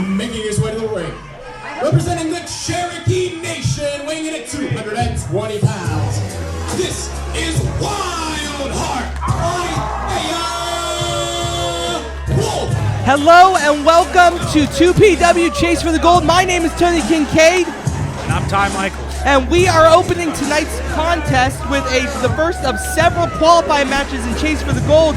making his way to the ring. Representing the Cherokee Nation, weighing in at 220 pounds. This is Wild Heart Isiah Wolf. Hello and welcome to 2PW Chase for the Gold. My name is Tony Kincaid. And I'm Ty Michaels. And we are opening tonight's contest with the first of several qualifying matches in Chase for the Gold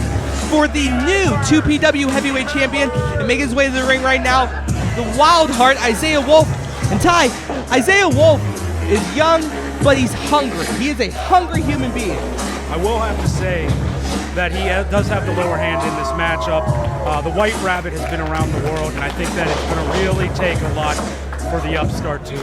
for the new 2PW Heavyweight Champion. And making his way to the ring right now, the Wild Heart, Isiah Wolf. And Ty, Isiah Wolf is young, but he's hungry. He is a hungry human being. I will have to say that he does have the lower hand in this matchup. The White Rabbit has been around the world, and I think that it's going to really take a lot for the upstart to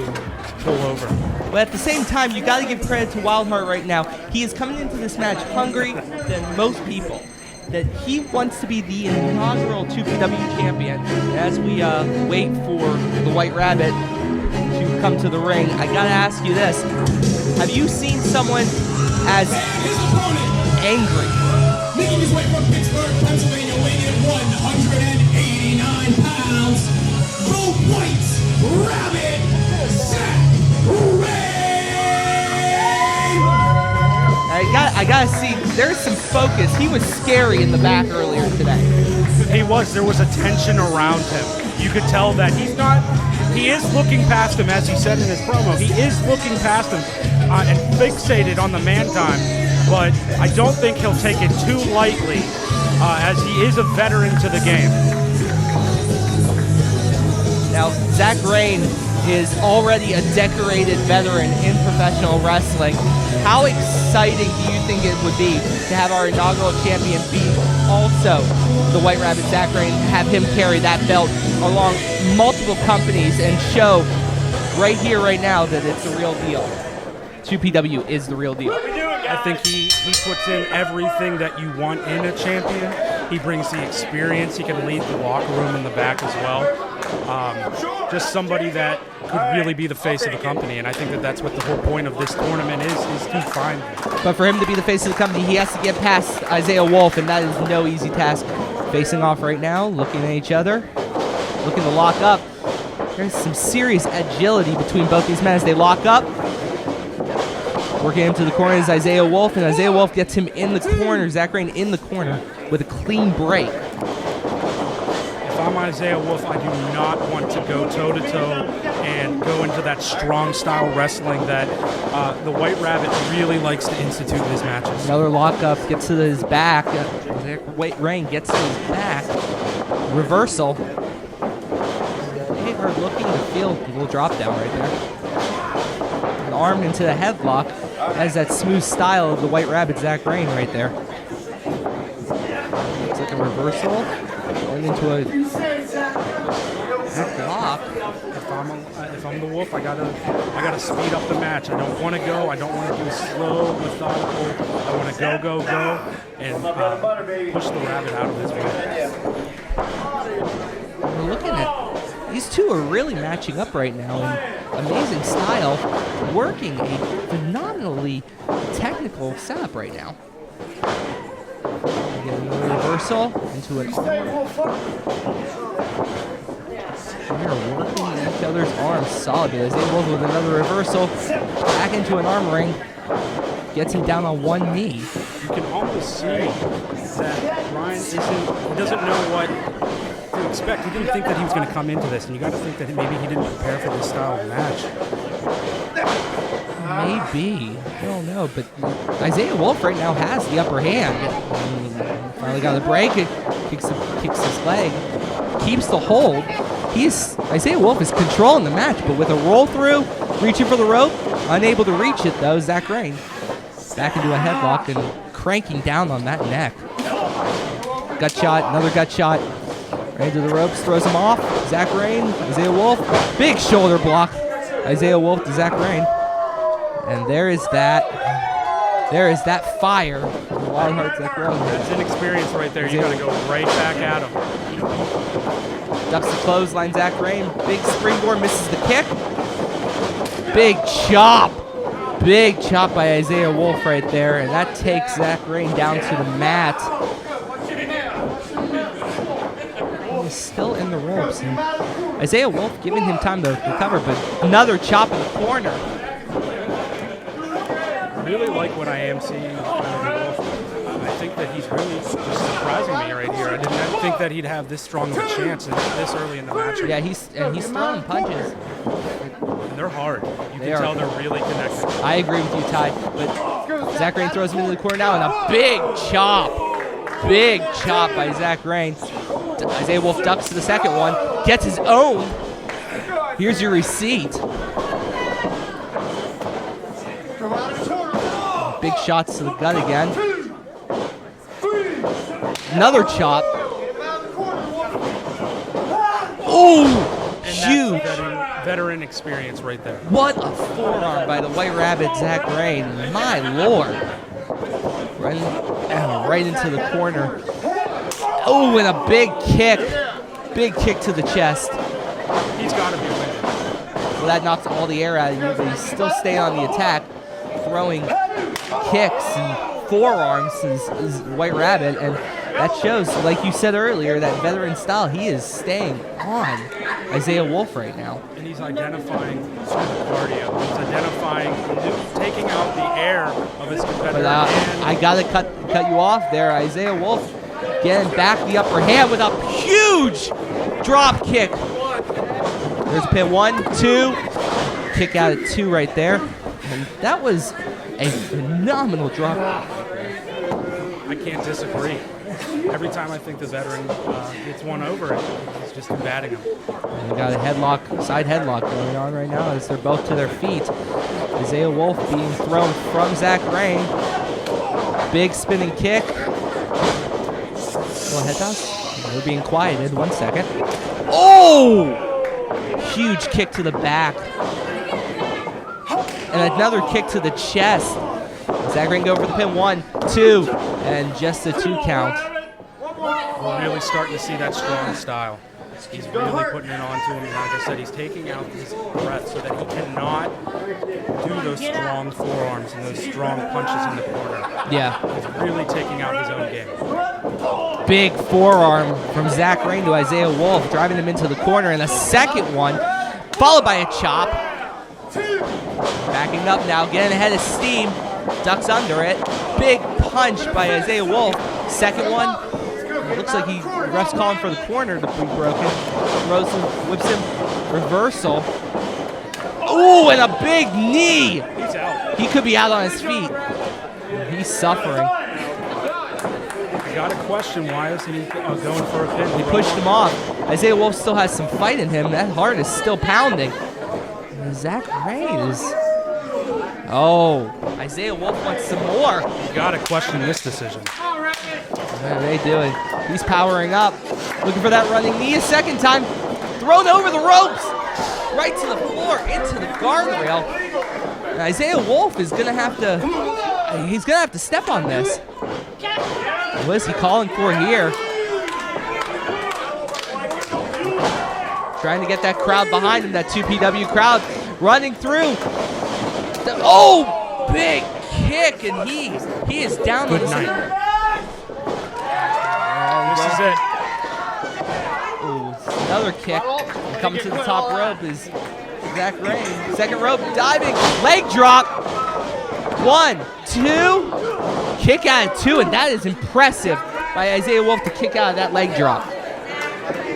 pull over. But at the same time, you got to give credit to Wildheart right now. He is coming into this match hungry than most people. That he wants to be the inaugural 2PW champion. As we wait for the White Rabbit to come to the ring, I got to ask you this. Have you seen someone as angry? Making his way from Pittsburgh, Pennsylvania, weighing in at 189 pounds, the White Rabbit, Zack Rayne! I gotta see, there's some focus. He was scary in the back earlier today. There was a tension around him. You could tell that he is looking past him, as he said in his promo. He is looking past him and fixated on the man time. But I don't think he'll take it too lightly, as he is a veteran to the game. Now, Zack Rayne is already a decorated veteran in professional wrestling. How exciting do you think it would be to have our inaugural champion be also the White Rabbit, Zack Rayne, have him carry that belt along multiple companies and show right here, right now, that it's the real deal. 2PW is the real deal. I think he puts in everything that you want in a champion. He brings the experience. He can lead the locker room in the back as well. Just somebody that could really be the face of the company, and I think that that's what the whole point of this tournament is to find him. But for him to be the face of the company, he has to get past Isiah Wolf, and that is no easy task. Facing off right now, looking at each other, looking to lock up. There's some serious agility between both these men as they lock up. Working him to the corner is Isiah Wolf, and Isiah Wolf gets him in the corner, Zack Rayne in the corner with a clean break. If I'm Isiah Wolf, I do not want to go toe-to-toe and go into that strong style wrestling that the White Rabbit really likes to institute in his matches. Another lockup, gets to his back. Rayne gets to his back. Reversal. They are looking to feel a little drop down right there. An arm into the headlock. Has that smooth style of the White Rabbit, Zack Rayne, right there. Looks like a reversal. Going into a block. If I'm the Wolf, I gotta speed up the match. I don't want to go. I don't want to do slow, methodical. I want to go, and push the rabbit out of his way. We're looking at these two are really matching up right now in amazing style, working a phenomenally technical setup right now. Get another reversal into an arm. They're working each other's arms solidly. Isiah Wolf with another reversal, back into an arm ring, gets him down on one knee. You can almost see that Ryan doesn't know what to expect. He didn't think that he was going to come into this, and you got to think that maybe he didn't prepare for this style of match. Maybe. I don't know, but Isiah Wolf right now has the upper hand. Finally got a break. Kicks his leg. Keeps the hold. Isiah Wolf is controlling the match, but with a roll through, reaching for the rope, unable to reach it though, Zack Rayne. Back into a headlock and cranking down on that neck. Gut shot, another gut shot. Right into the ropes, throws him off. Zack Rayne, Isiah Wolf, big shoulder block. Isiah Wolf to Zack Rayne. And there is that fire. Wild Heart Zack Rayne. That's inexperience right there. You got to go right back at him. Ducks the clothesline, Zack Rayne. Big springboard, misses the kick. Big chop. Big chop by Isiah Wolf right there. And that takes Zack Rayne down to the mat. still in the ropes. And Isiah Wolf giving him time to recover, but another chop in the corner. I really like what I am seeing out of Wolf. I think that he's really just surprising me right here. I didn't think that he'd have this strong of a chance this early in the match. Yeah, he's throwing punches. And they're hard. You can tell they're really connected. I agree with you, Ty. But Zack Rayne throws him into the corner now, and a big chop. Big chop by Zack Rayne. Isiah Wolf ducks to the second one, gets his own. Here's your receipt. Big shots to the gut again. Another chop. Ooh, huge. Veteran experience right there. What a forearm by the White Rabbit, Zack Rayne. My lord. Right into the corner. Oh, and a big kick. Big kick to the chest. He's got to be winning. Well, that knocks all the air out of you, but he's still staying on the attack, throwing kicks and forearms is White Rabbit, and that shows, like you said earlier, that veteran style. He is staying on Isiah Wolf right now. And he's identifying cardio. He's identifying, taking out the air of his competitor. But I gotta cut you off there. Isiah Wolf getting back the upper hand with a huge drop kick. There's pin 1, 2, kick out at 2 right there. And that was a phenomenal drop. I can't disagree. Every time I think the veteran gets one over, he's just combating him. And we got a headlock, side headlock going on right now as they're both to their feet. Isiah Wolf being thrown from Zack Rayne. Big spinning kick. Little head toss. We're being quieted. 1 second. Oh! Huge kick to the back. And another kick to the chest. Zack Rayne go for the pin. 1, 2, and just a 2 count. We're really starting to see that strong style. He's really putting it on to him. And like I said, he's taking out his breath so that he cannot do those strong forearms and those strong punches in the corner. Yeah. He's really taking out his own game. Big forearm from Zack Rayne to Isiah Wolf, driving him into the corner, and a second one, followed by a chop. Backing up now, getting ahead of steam, ducks under it. Big punch by Isiah Wolf. Second one, looks like ref's calling for the corner to be broken. Throws him, whips him, reversal. Ooh, and a big knee. He's out. He could be out on his feet. He's suffering. I got a question, why is he going for a pin? He pushed him off. Isiah Wolf still has some fight in him. That heart is still pounding. And Zack Rayne is... Oh, Isiah Wolf wants some more. You got to question this decision. What are they doing? He's powering up. Looking for that running knee a second time. Thrown over the ropes. Right to the floor, into the guardrail. And Isiah Wolf is going to have to... He's going to have to step on this. What is he calling for here? Trying to get that crowd behind him, that 2PW crowd running through. Oh, big kick, and he is down. Good night. This is it. Ooh, another kick. Coming to the top rope is Zack Rayne. Second rope, diving, leg drop. 1, 2, kick out at 2, and that is impressive by Isiah Wolf to kick out of that leg drop.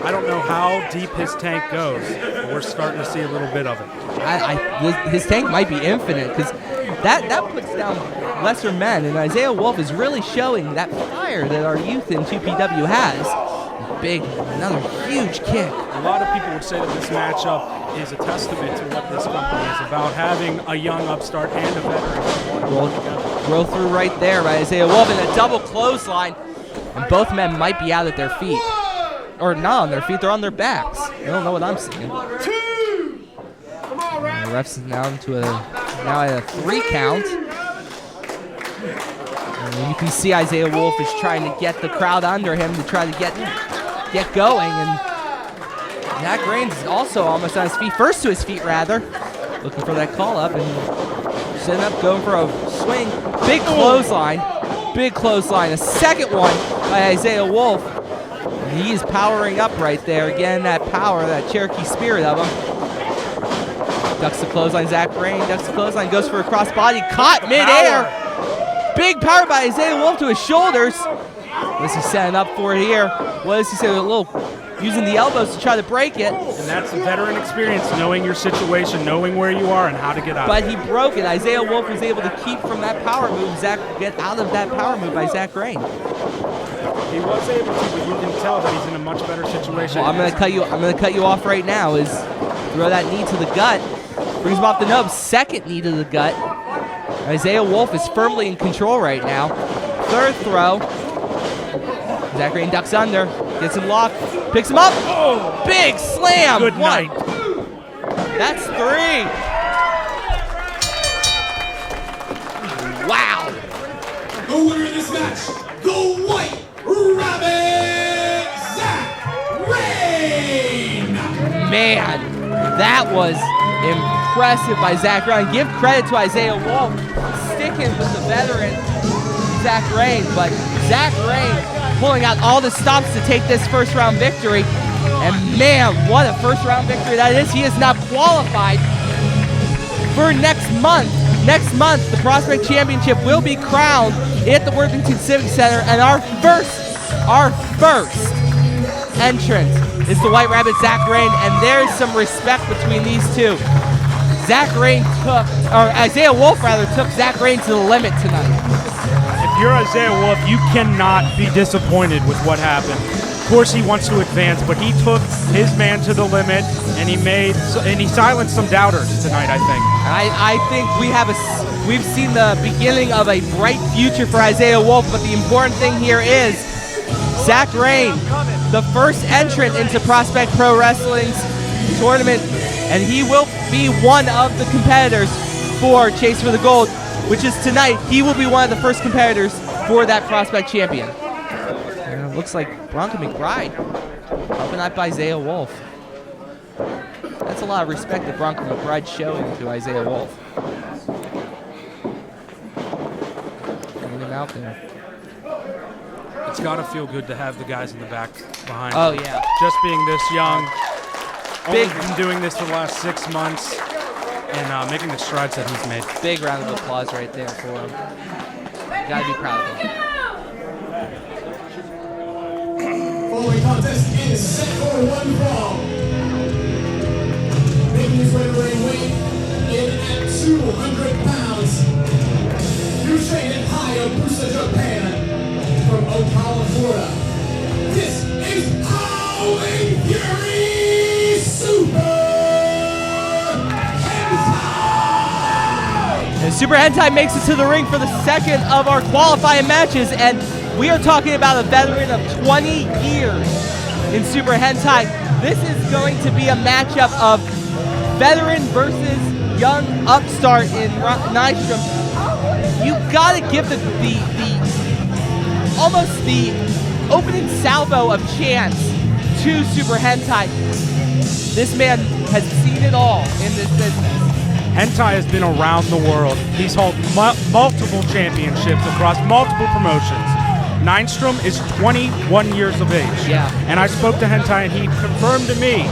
I don't know how deep his tank goes, but we're starting to see a little bit of it. His tank might be infinite, because that puts down lesser men, and Isiah Wolf is really showing that fire that our youth in 2PW has. Big, another huge kick. A lot of people would say that this matchup is a testament to what this company is about, having a young upstart and a veteran. Roll through right there by Isiah Wolf, and a double clothesline, and both men might be out at their feet. Or not on their feet, they're on their backs. I don't know what I'm seeing. And the ref's now at a 3 count. And you can see Isiah Wolf is trying to get the crowd under him to try to get going. And Zack Rayne is also almost on his feet, first to his feet rather. Looking for that call up and setting up, going for a swing. Big clothesline, a second one by Isiah Wolf. He is powering up right there. Again, that power, that Cherokee spirit of him. Ducks the clothesline, Zack Rayne. Ducks the clothesline, goes for a crossbody. Caught midair. Big power by Isiah Wolf to his shoulders. What is he setting up for here? What is he saying? A little using the elbows to try to break it. And that's the veteran experience, knowing your situation, knowing where you are, and how to get out. But he broke it. Isiah Wolf was able to keep from that power move. Get out of that power move by Zack Rayne. He was able to, but you can tell that he's in a much better situation. Well, I'm gonna cut you off right now. Is throw that knee to the gut. Brings him off the nub. Second knee to the gut. Isiah Wolf is firmly in control right now. Third throw. Zack Rayne ducks under. Gets him locked. Picks him up. Oh, big slam. Good night. That's 3. Wow. The winner of this match, the White Rabbit, Zack Rayne. Man, that was impressive by Zack Rayne. Give credit to Isiah Wolf sticking with the veteran Zack Rayne, but Zack Rayne pulling out all the stops to take this first round victory. And man, what a first round victory that is. He is now qualified for next month. Next month, the Prospect Championship will be crowned at the Worthington Civic Center, and our first entrant is the White Rabbit, Zack Rayne, and there is some respect between these two. Isiah Wolf took Zack Rayne to the limit tonight. If you're Isiah Wolf, you cannot be disappointed with what happened. Of course, he wants to advance, but he took his man to the limit, and he silenced some doubters tonight, I think. I think we've seen the beginning of a bright future for Isiah Wolf, but the important thing here is Zack Rayne, the first entrant into Prospect Pro Wrestling's tournament, and he will be one of the competitors for Chase for the Gold, which is tonight. He will be one of the first competitors for that Prospect Champion. And it looks like Bronco McBride helping out by Isiah Wolf. That's a lot of respect that Bronco McBride's showing to Isiah Wolf. Getting him out there. It's got to feel good to have the guys in the back behind Oh, you. yeah. Just being this young, Big. only been doing this for the last 6 months, and making the strides that he's made. Big round of applause right there for him. Gotta be proud of him. Following contest is set for one fall. Making his way to Rayne weight in at 200 pounds. New trained in Hayabusa, Japan. From Ocala, Florida. This is Howling Fury Super Hentai! And Super Hentai makes it to the ring for the second of our qualifying matches, and we are talking about a veteran of 20 years in Super Hentai. This is going to be a matchup of veteran versus young upstart in Nystrom. You gotta give the almost the opening salvo of chance to Super Hentai. This man has seen it all in this business. Hentai has been around the world. He's held multiple championships across multiple promotions. Nystrom is 21 years of age. Yeah. And I spoke to Hentai, and he confirmed to me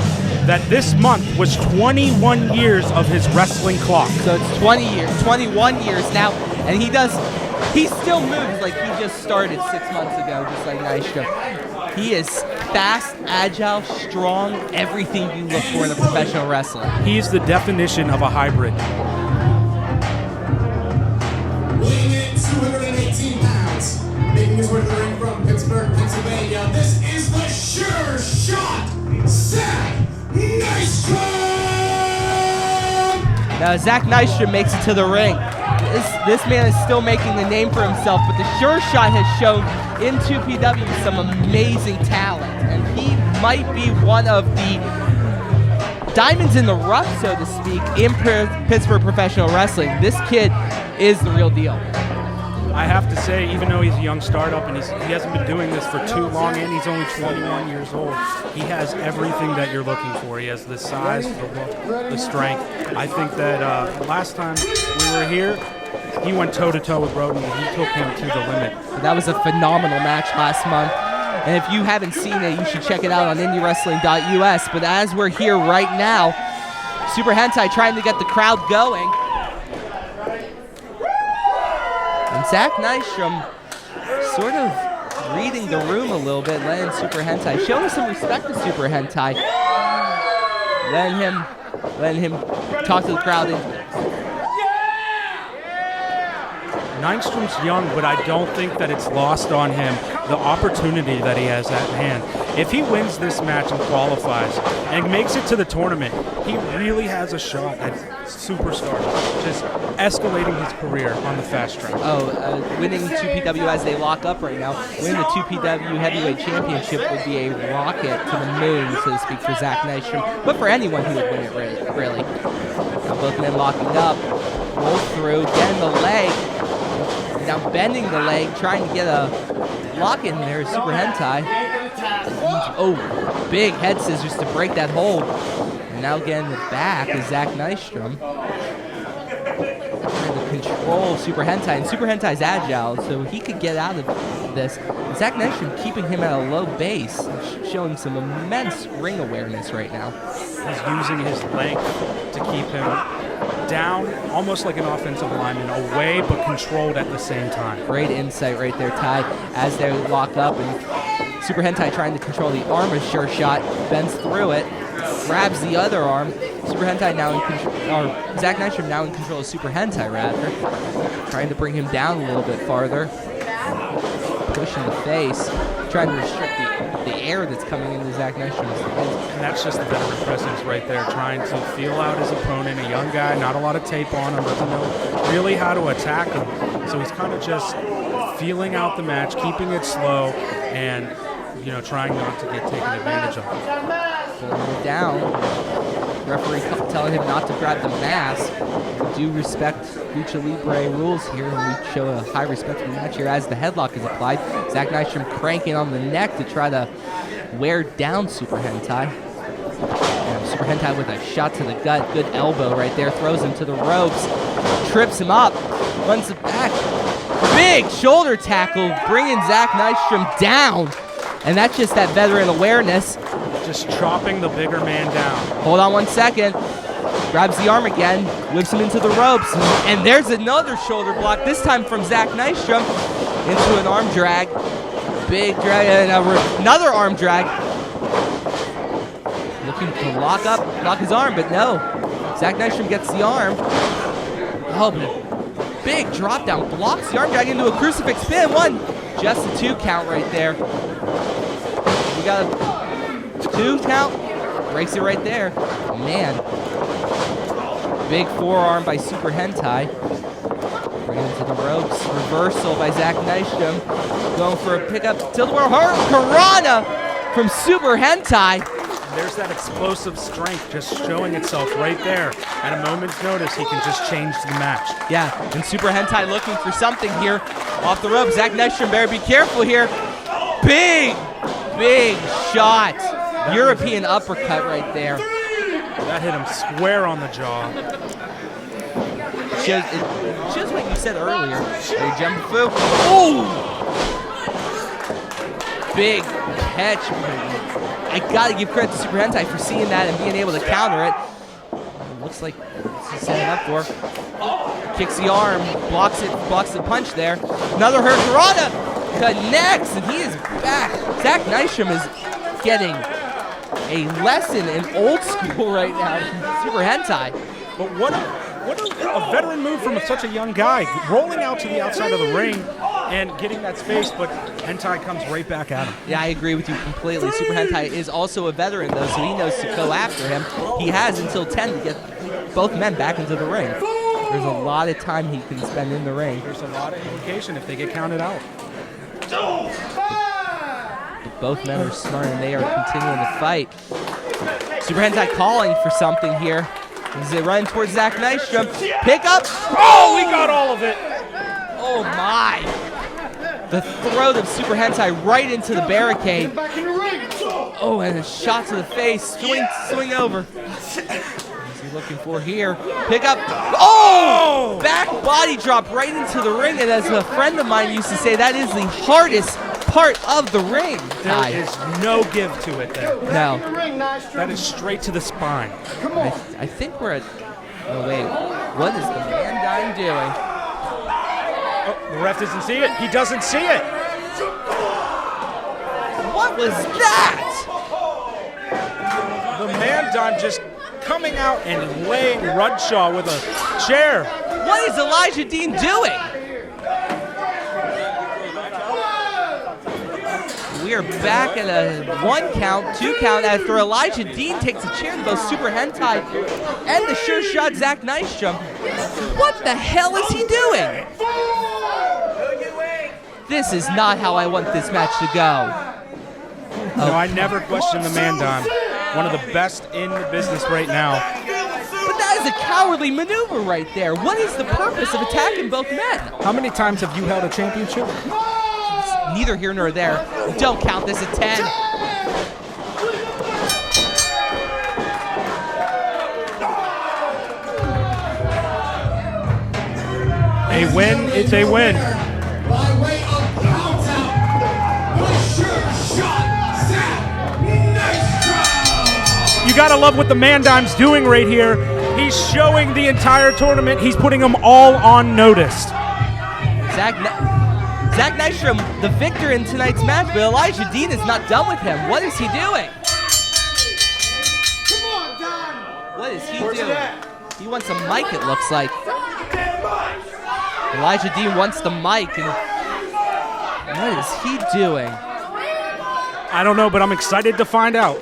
that this month was 21 years of his wrestling clock. So it's 21 years now, and he still moves like he just started 6 months ago, just like Nystrom. He is fast, agile, strong, everything you look for in a professional wrestler. He's the definition of a hybrid. Weighing in 218 pounds. Making his way to the ring from Pittsburgh, Pennsylvania. This is the sure shot, Zack Nystrom! Now Zack Nystrom makes it to the ring. This man is still making the name for himself, but the Sure Shot has shown in 2PW some amazing talent, and he might be one of the diamonds in the rough, so to speak, in Pittsburgh professional wrestling. This kid is the real deal. I have to say, even though he's a young startup and he hasn't been doing this for too long, and he's only 21 years old, he has everything that you're looking for. He has the size, the look, the strength. I think that last time we were here, he went toe-to-toe with Rodin, and he took him to the limit. That was a phenomenal match last month. And if you haven't seen it, you should check it out on IndyWrestling.us. But as we're here right now, Super Hentai trying to get the crowd going. And Zack Nystrom sort of reading the room a little bit, letting Super Hentai, showing some respect to Super Hentai. Letting him talk to the crowd. Nystrom's young, but I don't think that it's lost on him the opportunity that he has at hand. If he wins this match and qualifies and makes it to the tournament, he really has a shot at superstar, just escalating his career on the fast track. Winning 2PW as they lock up right now, winning the 2PW Heavyweight Championship would be a rocket to the moon, so to speak, for Zack Nystrom, but for anyone who would win it, really. Now both men locking up, roll through, getting the leg. Now bending the leg, trying to get a lock in there, Super Hentai. Oh, big head scissors to break that hold. And now getting the back is Zack Nystrom. Trying to control Super Hentai, and Super Hentai's agile, so he could get out of this. Zack Nystrom keeping him at a low base, showing some immense ring awareness right now. He's using his length to keep him down, almost like an offensive lineman, away but controlled at the same time. Great insight right there, Ty, as they lock up, and Super Hentai trying to control the arm of Sure Shot, bends through it, grabs the other arm. Super Hentai now in control, or Zack Nystrom now in control of Super Hentai, rather. Trying to bring him down a little bit farther. Pushing the face, trying to restrict the air that's coming into Zack Nystrom's face. And that's just the veteran presence right there, trying to feel out his opponent, a young guy, not a lot of tape on him, doesn't know really how to attack him. So he's kind of just feeling out the match, keeping it slow, and trying not to get taken advantage of. Pulling him down. Referee telling him not to grab the mask. We do respect Lucha Libre rules here, and we show a high respect for the match here as the headlock is applied. Zack Nystrom cranking on the neck to try to wear down Super Hentai. And Super Hentai with a shot to the gut. Good elbow right there. Throws him to the ropes. Trips him up. Runs it back. Big shoulder tackle, bringing Zack Nystrom down. And that's just that veteran awareness. Just chopping the bigger man down. Hold on 1 second. Grabs the arm again, whips him into the ropes, and there's another shoulder block, this time from Zack Nystrom, into an arm drag. Big drag, and another arm drag. Looking to lock his arm, but no. Zack Nystrom gets the arm. Oh, big drop down, blocks the arm drag into a crucifix pin. One, just a 2 count right there. We got a 2 count, breaks it right there. Man. Big forearm by Super Hentai. Bring him to the ropes. Reversal by Zack Nystrom. Going for a pickup. Tilt world Karana from Super Hentai. There's that explosive strength just showing itself right there. At a moment's notice, he can just change the match. Yeah, and Super Hentai looking for something here. Off the rope. Zack Nystrom better be careful here. Big shot. European uppercut right there. That hit him square on the jaw. Just what you said earlier. Big jump foo. Oh! Big catch. I gotta give credit to Super Hentai for seeing that and being able to counter it. Looks like he's setting up for. Kicks the arm, blocks the punch there. Another Hurricanrana connects, and he is back. Zack Nystrom is getting a lesson in old school right now from Super Hentai. But what a veteran move from such a young guy, rolling out to the outside of the ring and getting that space, but Hentai comes right back at him. Yeah, I agree with you completely. Super Hentai is also a veteran, though, so he knows to go after him. He has until 10 to get both men back into the ring. There's a lot of time he can spend in the ring. There's a lot of implication if they get counted out. But both men are smart, and they are continuing to fight. Super Hentai calling for something here. Is it running towards Zack Nystrom? Pick up. Oh, we got all of it. Oh, my. The throat of Super Hentai right into the barricade. Oh, and a shot to the face. Swing over. What's he looking for here? Pick up. Oh! Back body drop right into the ring. And as a friend of mine used to say, that is the hardest part of the ring. There is no give to it there. No. That is straight to the spine. I think we're at. Oh wait, what is the man doing? Oh, the ref doesn't see it. He doesn't see it. What was that? The man just coming out and laying Rudshaw with a chair. What is Elijah Dean doing? We are back at a 1 count, 2 count after Elijah Dean takes a chair to both Super Hentai and the sure shot Zack Nystrom. What the hell is he doing? This is not how I want this match to go. No, I never question the man dime. One of the best in the business right now. But that is a cowardly maneuver right there. What is the purpose of attacking both men? How many times have you held a championship? Neither here nor there. Don't count this at 10. A win, it's a win. By way of count out, the sure shot, Zack Nystrom. You gotta love what the man dime's doing right here. He's showing the entire tournament. He's putting them all on notice. Zack Nystrom, the victor in tonight's match, but Elijah Dean is not done with him. What is he doing? Come on, Don. What is he doing? He wants a mic, it looks like. Elijah Dean wants the mic, and what is he doing? I don't know, but I'm excited to find out.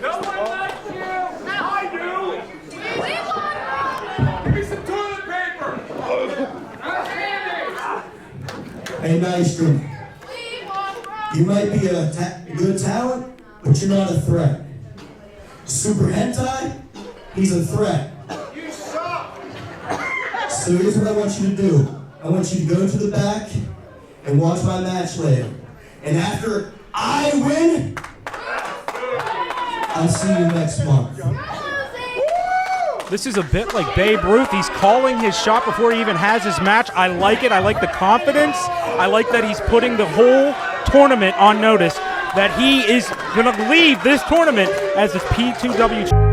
Hey, Nystrom, you might be a good talent, but you're not a threat. Super Hentai, he's a threat. You suck. So here's what I want you to do. I want you to go to the back and watch my match later. And after I win, I'll see you next month. This is a bit like Babe Ruth. He's calling his shot before he even has his match. I like it. I like the confidence. I like that he's putting the whole tournament on notice that he is going to leave this tournament as his P2W champion.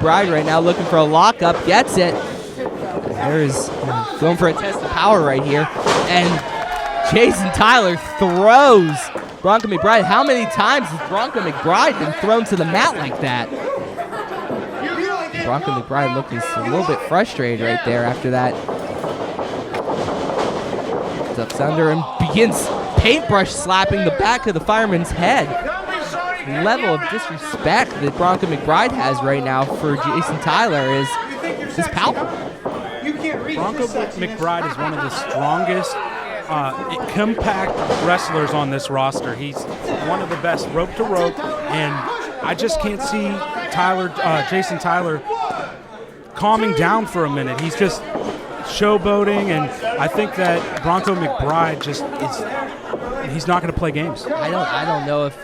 McBride right now looking for a lockup. Gets it. There's going for a test of power right here. And Jason Tyler throws Bronco McBride. How many times has Bronco McBride been thrown to the mat like that? Bronco McBride looking a little bit frustrated right there after that. Ducks under and begins paintbrush slapping the back of the fireman's head. The level of disrespect that Bronco McBride has right now for Jason Tyler is palpable. Bronco McBride is one of the strongest, compact wrestlers on this roster. He's one of the best rope to rope, and I just can't see Jason Tyler calming down for a minute. He's just showboating, and I think that Bronco McBride he's not going to play games. I don't know if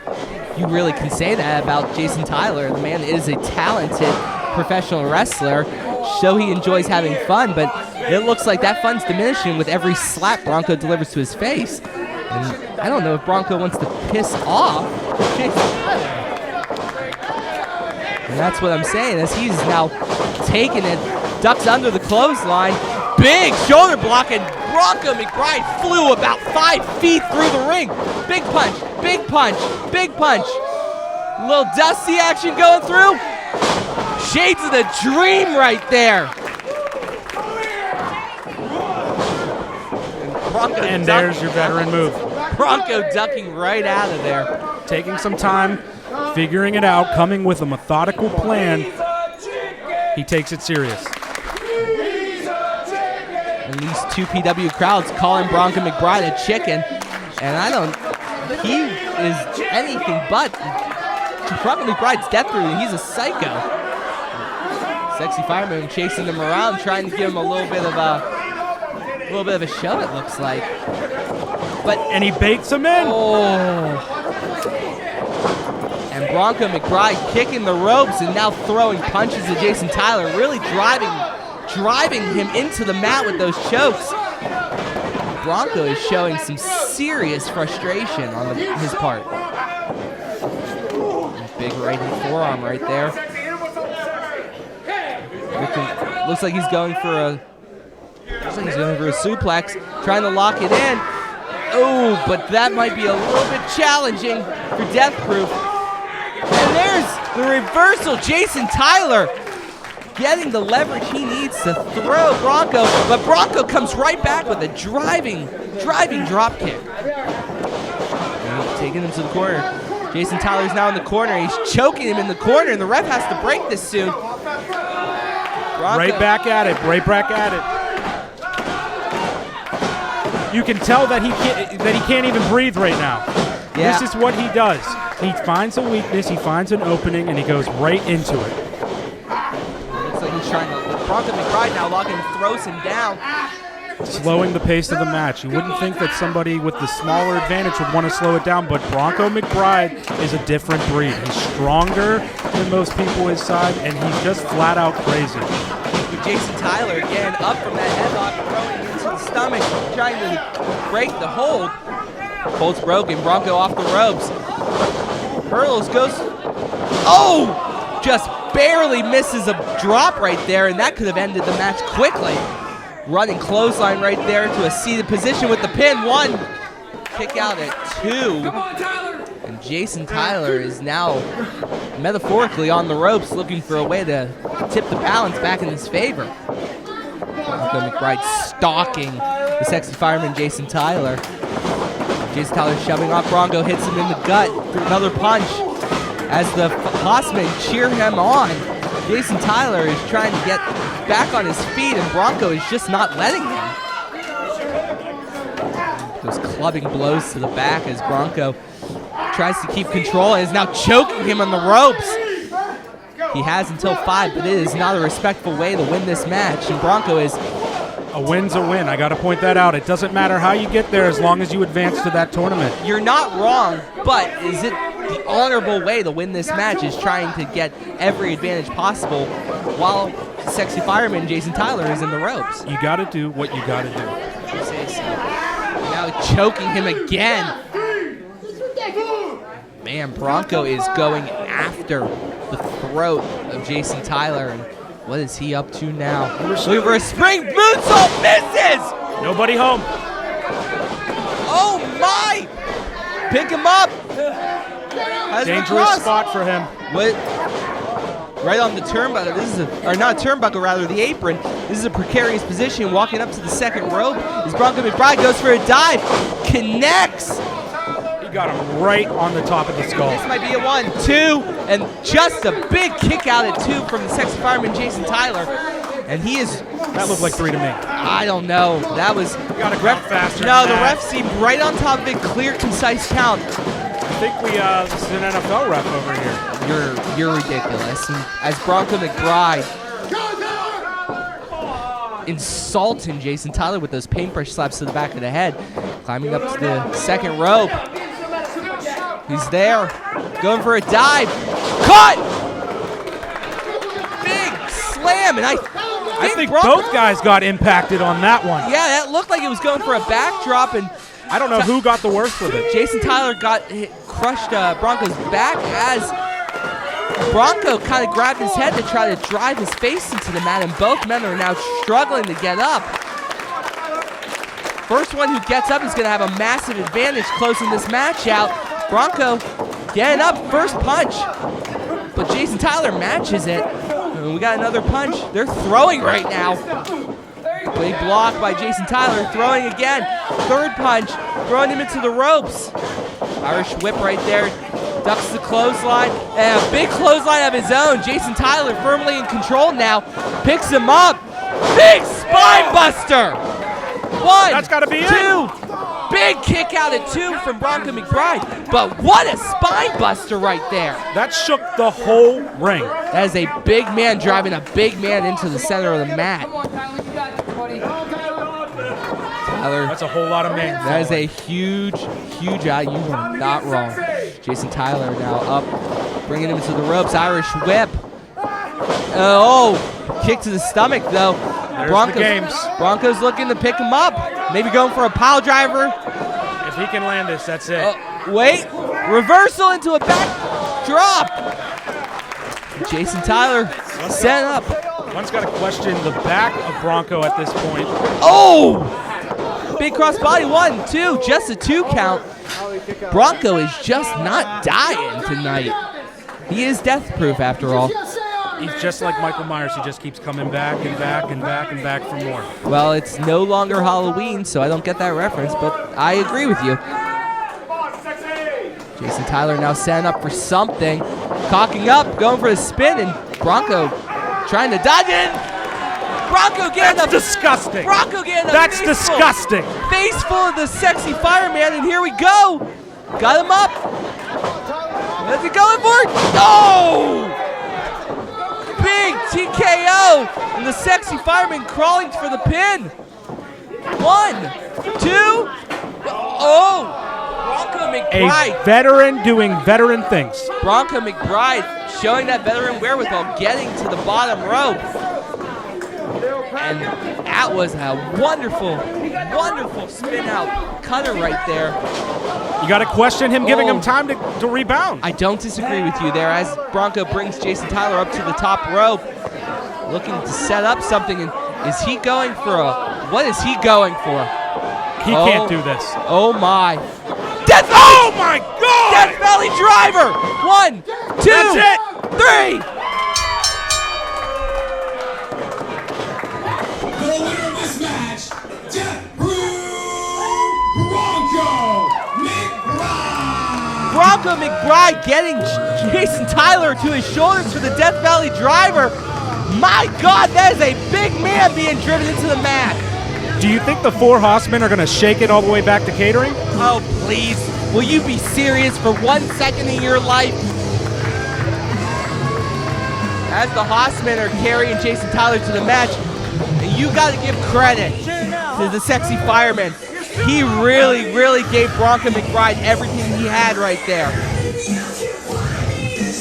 you really can say that about Jason Tyler. The man is a talented professional wrestler, so he enjoys having fun, but it looks like that fun's diminishing with every slap Bronco delivers to his face. And I don't know if Bronco wants to piss off Jason Tyler. And that's what I'm saying, as he's now taking it, ducks under the clothesline, big shoulder block, and Bronco McBride flew about 5 feet through the ring. Big punch, big punch, big punch. A little dusty action going through. Shades of the dream right there. And there's your veteran move. Bronco ducking right out of there. Taking some time, figuring it out, coming with a methodical plan. He takes it serious. And these two PW crowds calling Bronco McBride a chicken. And he is anything but. Bronco McBride's death through, he's a psycho. Sexy Fireman chasing him around, trying to give him a little bit of a show, it looks like. And he baits him in. And Bronco McBride kicking the ropes and now throwing punches at Jason Tyler, really driving him into the mat with those chokes. Bronco is showing some serious frustration on his part. Big right hand forearm right there. Looks like he's going for a suplex, trying to lock it in. Oh, but that might be a little bit challenging for Death Proof. And there's the reversal. Jason Tyler getting the leverage he needs to throw Bronco, but Bronco comes right back with a driving drop kick. Taking him to the corner. Jason Tyler's now in the corner. He's choking him in the corner, and the ref has to break this soon. Bronco. Right back at it. You can tell that he can't even breathe right now. Yeah. This is what he does. He finds a weakness, he finds an opening, and he goes right into it. Looks like he's trying to. Bronco McBride now locking, throws him down. Slowing the pace of the match. You wouldn't think that somebody with the smaller advantage would want to slow it down, but Bronco McBride is a different breed. He's stronger than most people his side, and he's just flat out crazy. With Jason Tyler again up from that headlock, throwing into the stomach, trying to break the hold. Hold's broken. Bronco off the ropes. Hurls goes. Oh! Just barely misses a drop right there, and that could have ended the match quickly. Running clothesline right there to a seated position with the pin. 1. Kick out at 2. And Jason Tyler is now metaphorically on the ropes looking for a way to tip the balance back in his favor. Bronco McBride stalking the sexy fireman Jason Tyler. Jason Tyler shoving off Bronco, hits him in the gut for another punch. As the Hossmen cheer him on, Jason Tyler is trying to get back on his feet, and Bronco is just not letting him. Those clubbing blows to the back as Bronco tries to keep control and is now choking him on the ropes. He has until 5, but it is not a respectful way to win this match, and Bronco is... A win's a win. I got to point that out. It doesn't matter how you get there as long as you advance to that tournament. You're not wrong, but is it the honorable way to win this match is trying to get every advantage possible while sexy fireman Jason Tyler is in the ropes? You got to do what you got to do. You say so. Now choking him again. Man, Bronco is going after the throat of from Jason Tyler. And what is he up to now? Looking for a spring moonsault, misses! Nobody home. Oh my! Pick him up! Dangerous spot for him. What? Right on the turnbuckle. This is or not turnbuckle, rather the apron. This is a precarious position. Walking up to the second rope is Bronco McBride. Goes for a dive, connects. He got him right on the top of the skull. This might be a 1, 2, and just a big kick out at 2 from the sexy fireman Jason Tyler. And he is. That looked like 3 to me. I don't know. That was. You gotta count faster. No, than the that. ref seemed right on top of it. Clear, concise count. I think this is an NFL ref over here. You're ridiculous. And as Bronco McBride insulting Jason Tyler with those paintbrush slaps to the back of the head, climbing up to the second rope. He's there, going for a dive. Caught! Big slam, and I think both guys got impacted on that one. Yeah, that looked like it was going for a backdrop, and I don't know who got the worst of it. Jason Tyler crushed Bronco's back as Bronco kind of grabbed his head to try to drive his face into the mat, and both men are now struggling to get up. First one who gets up is going to have a massive advantage closing this match out. Bronco getting up, first punch, but Jason Tyler matches it. And we got another punch. They're throwing right now. Big block by Jason Tyler, throwing again. Third punch, throwing him into the ropes. Irish whip right there. Ducks the clothesline, and a big clothesline of his own. Jason Tyler firmly in control now. Picks him up. Big spine buster. 1, That's gotta be 2. Big kick out at 2 from Bronco McBride. But what a spine buster right there. That shook the whole ring. That is a big man driving a big man into the center of the mat. Tyler, That's a whole lot of men. that is a huge out. You are not wrong. Jason Tyler now up, bringing him to the ropes. Irish whip. Kick to the stomach though. There's the games. Bronco's looking to pick him up. Maybe going for a pile driver. If he can land this, that's it. Wait, reversal into a back drop. Jason Tyler set up. One's got to question the back of Bronco at this point. Oh! Big crossbody, 1, 2, just a 2 count. Bronco is just not dying tonight. He is death proof after all. He's just like Michael Myers. He just keeps coming back and back and back and back for more. Well, it's no longer Halloween, so I don't get that reference, but I agree with you. Jason Tyler now setting up for something. Cocking up, going for a spin, and Bronco trying to dodge it. Bronco getting That's disgusting. Bronco getting That's disgusting. Face full of the sexy fireman, and here we go. Got him up. What's he going for? Oh! Big TKO, and the sexy fireman crawling for the pin. 1, 2. Oh! Bronco McBride. A veteran doing veteran things. Bronco McBride showing that veteran wherewithal, getting to the bottom rope. And that was a wonderful spin out cutter right there. You got to question him giving him time to rebound. I don't disagree with you there as Bronco brings Jason Tyler up to the top rope. Looking to set up something. And is he going for what is he going for? He can't do this. Oh my. Oh my God! Death Valley Driver! 1, 2, That's it. 3. The winner of this match, Death Bronco McBride. Bronco McBride getting Jason Tyler to his shoulders for the Death Valley Driver. My God, that is a big man being driven into the mat. Do you think the 4 Hossmen are going to shake it all the way back to catering? Oh, please. Will you be serious for 1 second in your life? As the Hossmen are carrying Jason Tyler to the match, and you got to give credit to the sexy fireman. He really gave Bronco McBride everything he had right there.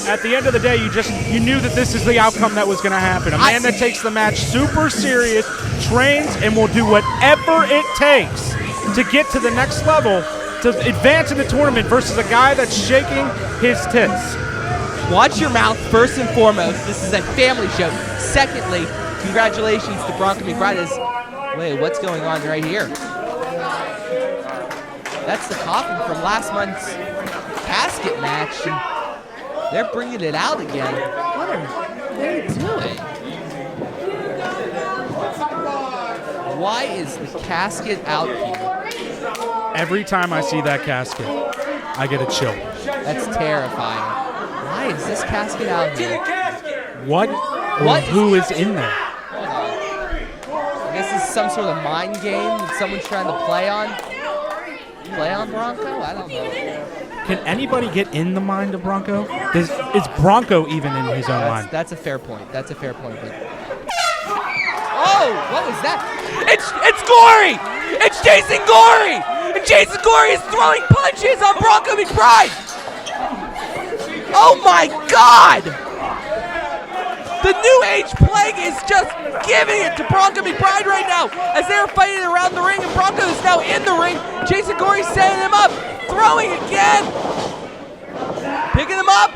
At the end of the day, you knew that this is the outcome that was going to happen. A man that takes the match super serious, trains, and will do whatever it takes to get to the next level, to advance in the tournament versus a guy that's shaking his tits. watch your mouth first and foremost. This is a family show. Secondly, congratulations to Bronco McBride. Wait, what's going on right here? That's the coffin from last month's casket match. They're bringing it out again. What are they doing? Why is the casket out here? Every time I see that casket, I get a chill. That's terrifying. Why is this casket out here? What? Who is in there? I guess this is some sort of mind game that someone's trying to play on. Play on Bronco? I don't know. Can anybody get in the mind of Bronco? Is Bronco even in his own mind? That's a fair point. That's a fair point. But... Oh, what was that? It's Gory! It's Jason Gory! And Jason Gory is throwing punches on Bronco McBride! Oh my God! The New Age Plague is just giving it to Bronco McBride right now as they're fighting around the ring, and Bronco is now in the ring. Jason Gory's setting him up, throwing again, picking him up,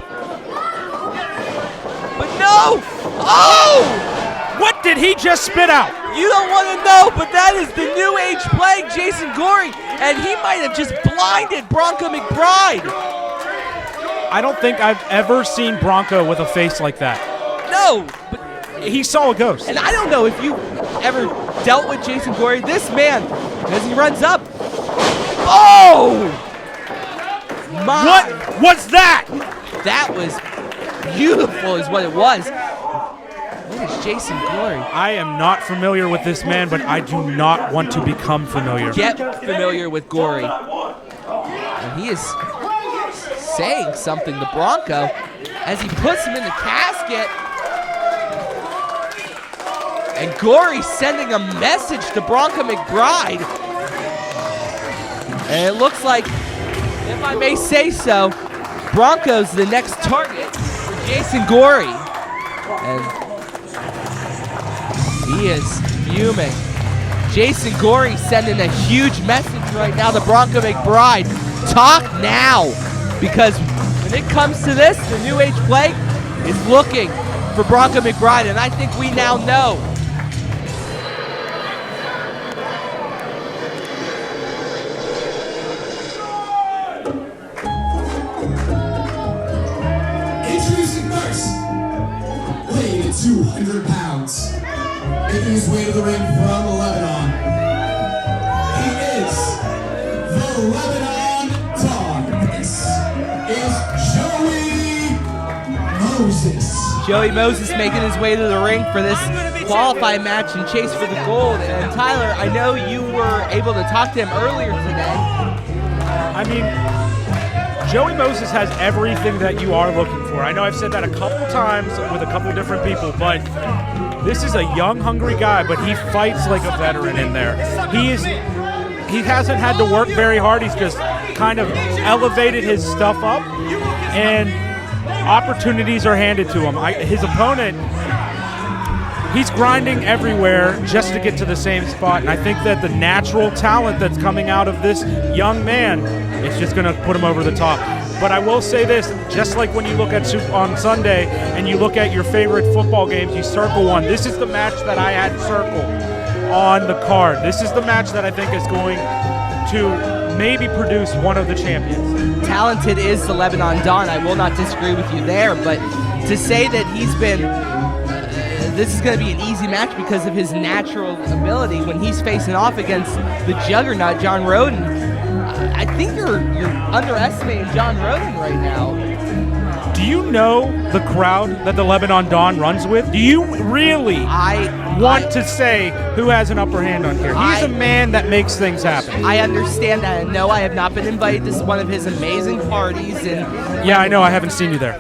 but no! Oh! What did he just spit out? You don't want to know, but that is the New Age Plague, Jason Gory, and he might have just blinded Bronco McBride. I don't think I've ever seen Bronco with a face like that. No, but he saw a ghost. And I don't know if you ever dealt with Jason Gory. This man, as he runs up, oh! My. What was that? That was beautiful is what it was. What is Jason Gory? I am not familiar with this man, but I do not want to become familiar. Get familiar with Gory. And he is saying something to Bronco as he puts him in the casket. And Gory sending a message to Bronco McBride. And it looks like, if I may say so, Bronco's the next target for Jason Gory. And he is fuming. Jason Gory sending a huge message right now to Bronco McBride. Talk now. Because when it comes to this, the New Age Plague is looking for Bronco McBride. And I think we now know. Introducing first, weighing 200 pounds, making his way to the ring from Lebanon. He is the Lebanon Dog. This is Joey Moses. Joey Moses making his way to the ring for this qualifying match and chase for the gold. And Tyler, I know you were able to talk to him earlier today. I mean, Joey Moses has everything that you are looking for. I know I've said that a couple times with a couple different people, but this is a young, hungry guy, but he fights like a veteran in there. He hasn't had to work very hard. He's just kind of elevated his stuff up, and opportunities are handed to him. His opponent, he's grinding everywhere just to get to the same spot, and I think that the natural talent that's coming out of this young man is just going to put him over the top. But I will say this, just like when you look at on Sunday and you look at your favorite football games, you circle one. This is the match that I had circled on the card. This is the match that I think is going to maybe produce one of the champions. Talented is the Lebanon Dawn. I will not disagree with you there, but to say that he's been this is going to be an easy match because of his natural ability when he's facing off against the juggernaut John Rodin. I think you're underestimating John Rodin right now. Do you know the crowd that the Lebanon Dawn runs with? Do you really want to say who has an upper hand on here? He's a man that makes things happen. I understand that, and no, I have not been invited to one of his amazing parties. And yeah, I know. I haven't seen you there.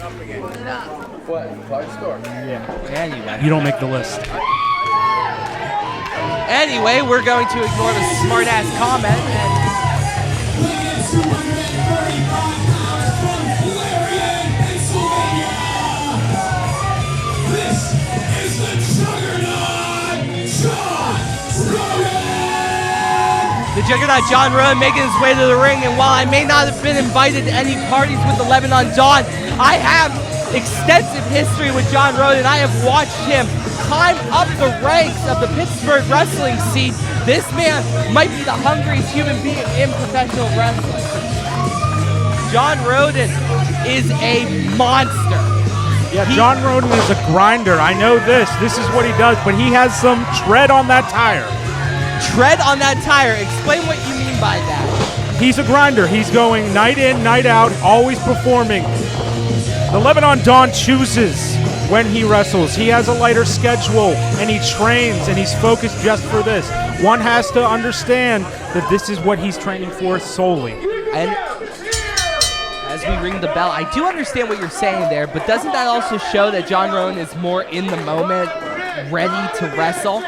What? Party store? Yeah. Anyway. You don't make the list. Anyway, we're going to ignore the smart-ass comment. And the juggernaut John Rodin making his way to the ring, and while I may not have been invited to any parties with the Lebanon Dawn, I have extensive history with John Rodin. I have watched him climb up the ranks of the Pittsburgh wrestling scene. This man might be the hungriest human being in professional wrestling. John Rodin is a monster. Yeah, John Rodin is a grinder. I know this. This is what he does, but he has some tread on that tire. Tread on that tire. Explain what you mean by that. He's a grinder. He's going night in, night out, always performing. The Lebanon Dawn chooses when he wrestles. He has a lighter schedule, and he trains, and he's focused just for this. One has to understand that this is what he's training for solely. And as we ring the bell, I do understand what you're saying there, but doesn't that also show that John Rodin is more in the moment, ready to wrestle?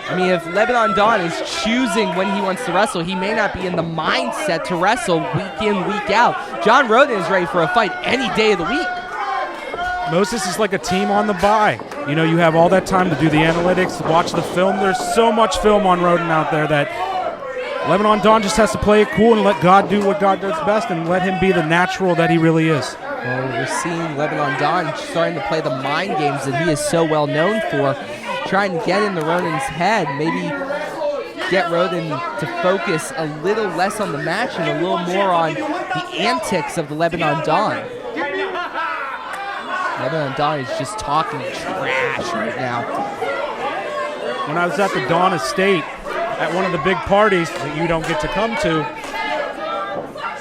I mean, if Lebanon Dawn is choosing when he wants to wrestle, he may not be in the mindset to wrestle week in, week out. John Rodin is ready for a fight any day of the week. Moses is like a team on the bye. You know, you have all that time to do the analytics, watch the film. There's so much film on Rodin out there that Lebanon Dawn just has to play it cool and let God do what God does best and let him be the natural that he really is. Well, we're seeing Lebanon Dawn starting to play the mind games that he is so well known for, trying to get into Rodin's head, maybe get Rodin to focus a little less on the match and a little more on the antics of the Lebanon Dawn. Lebanon Dawn is just talking trash right now. When I was at the Dawn Estate at one of the big parties that you don't get to come to,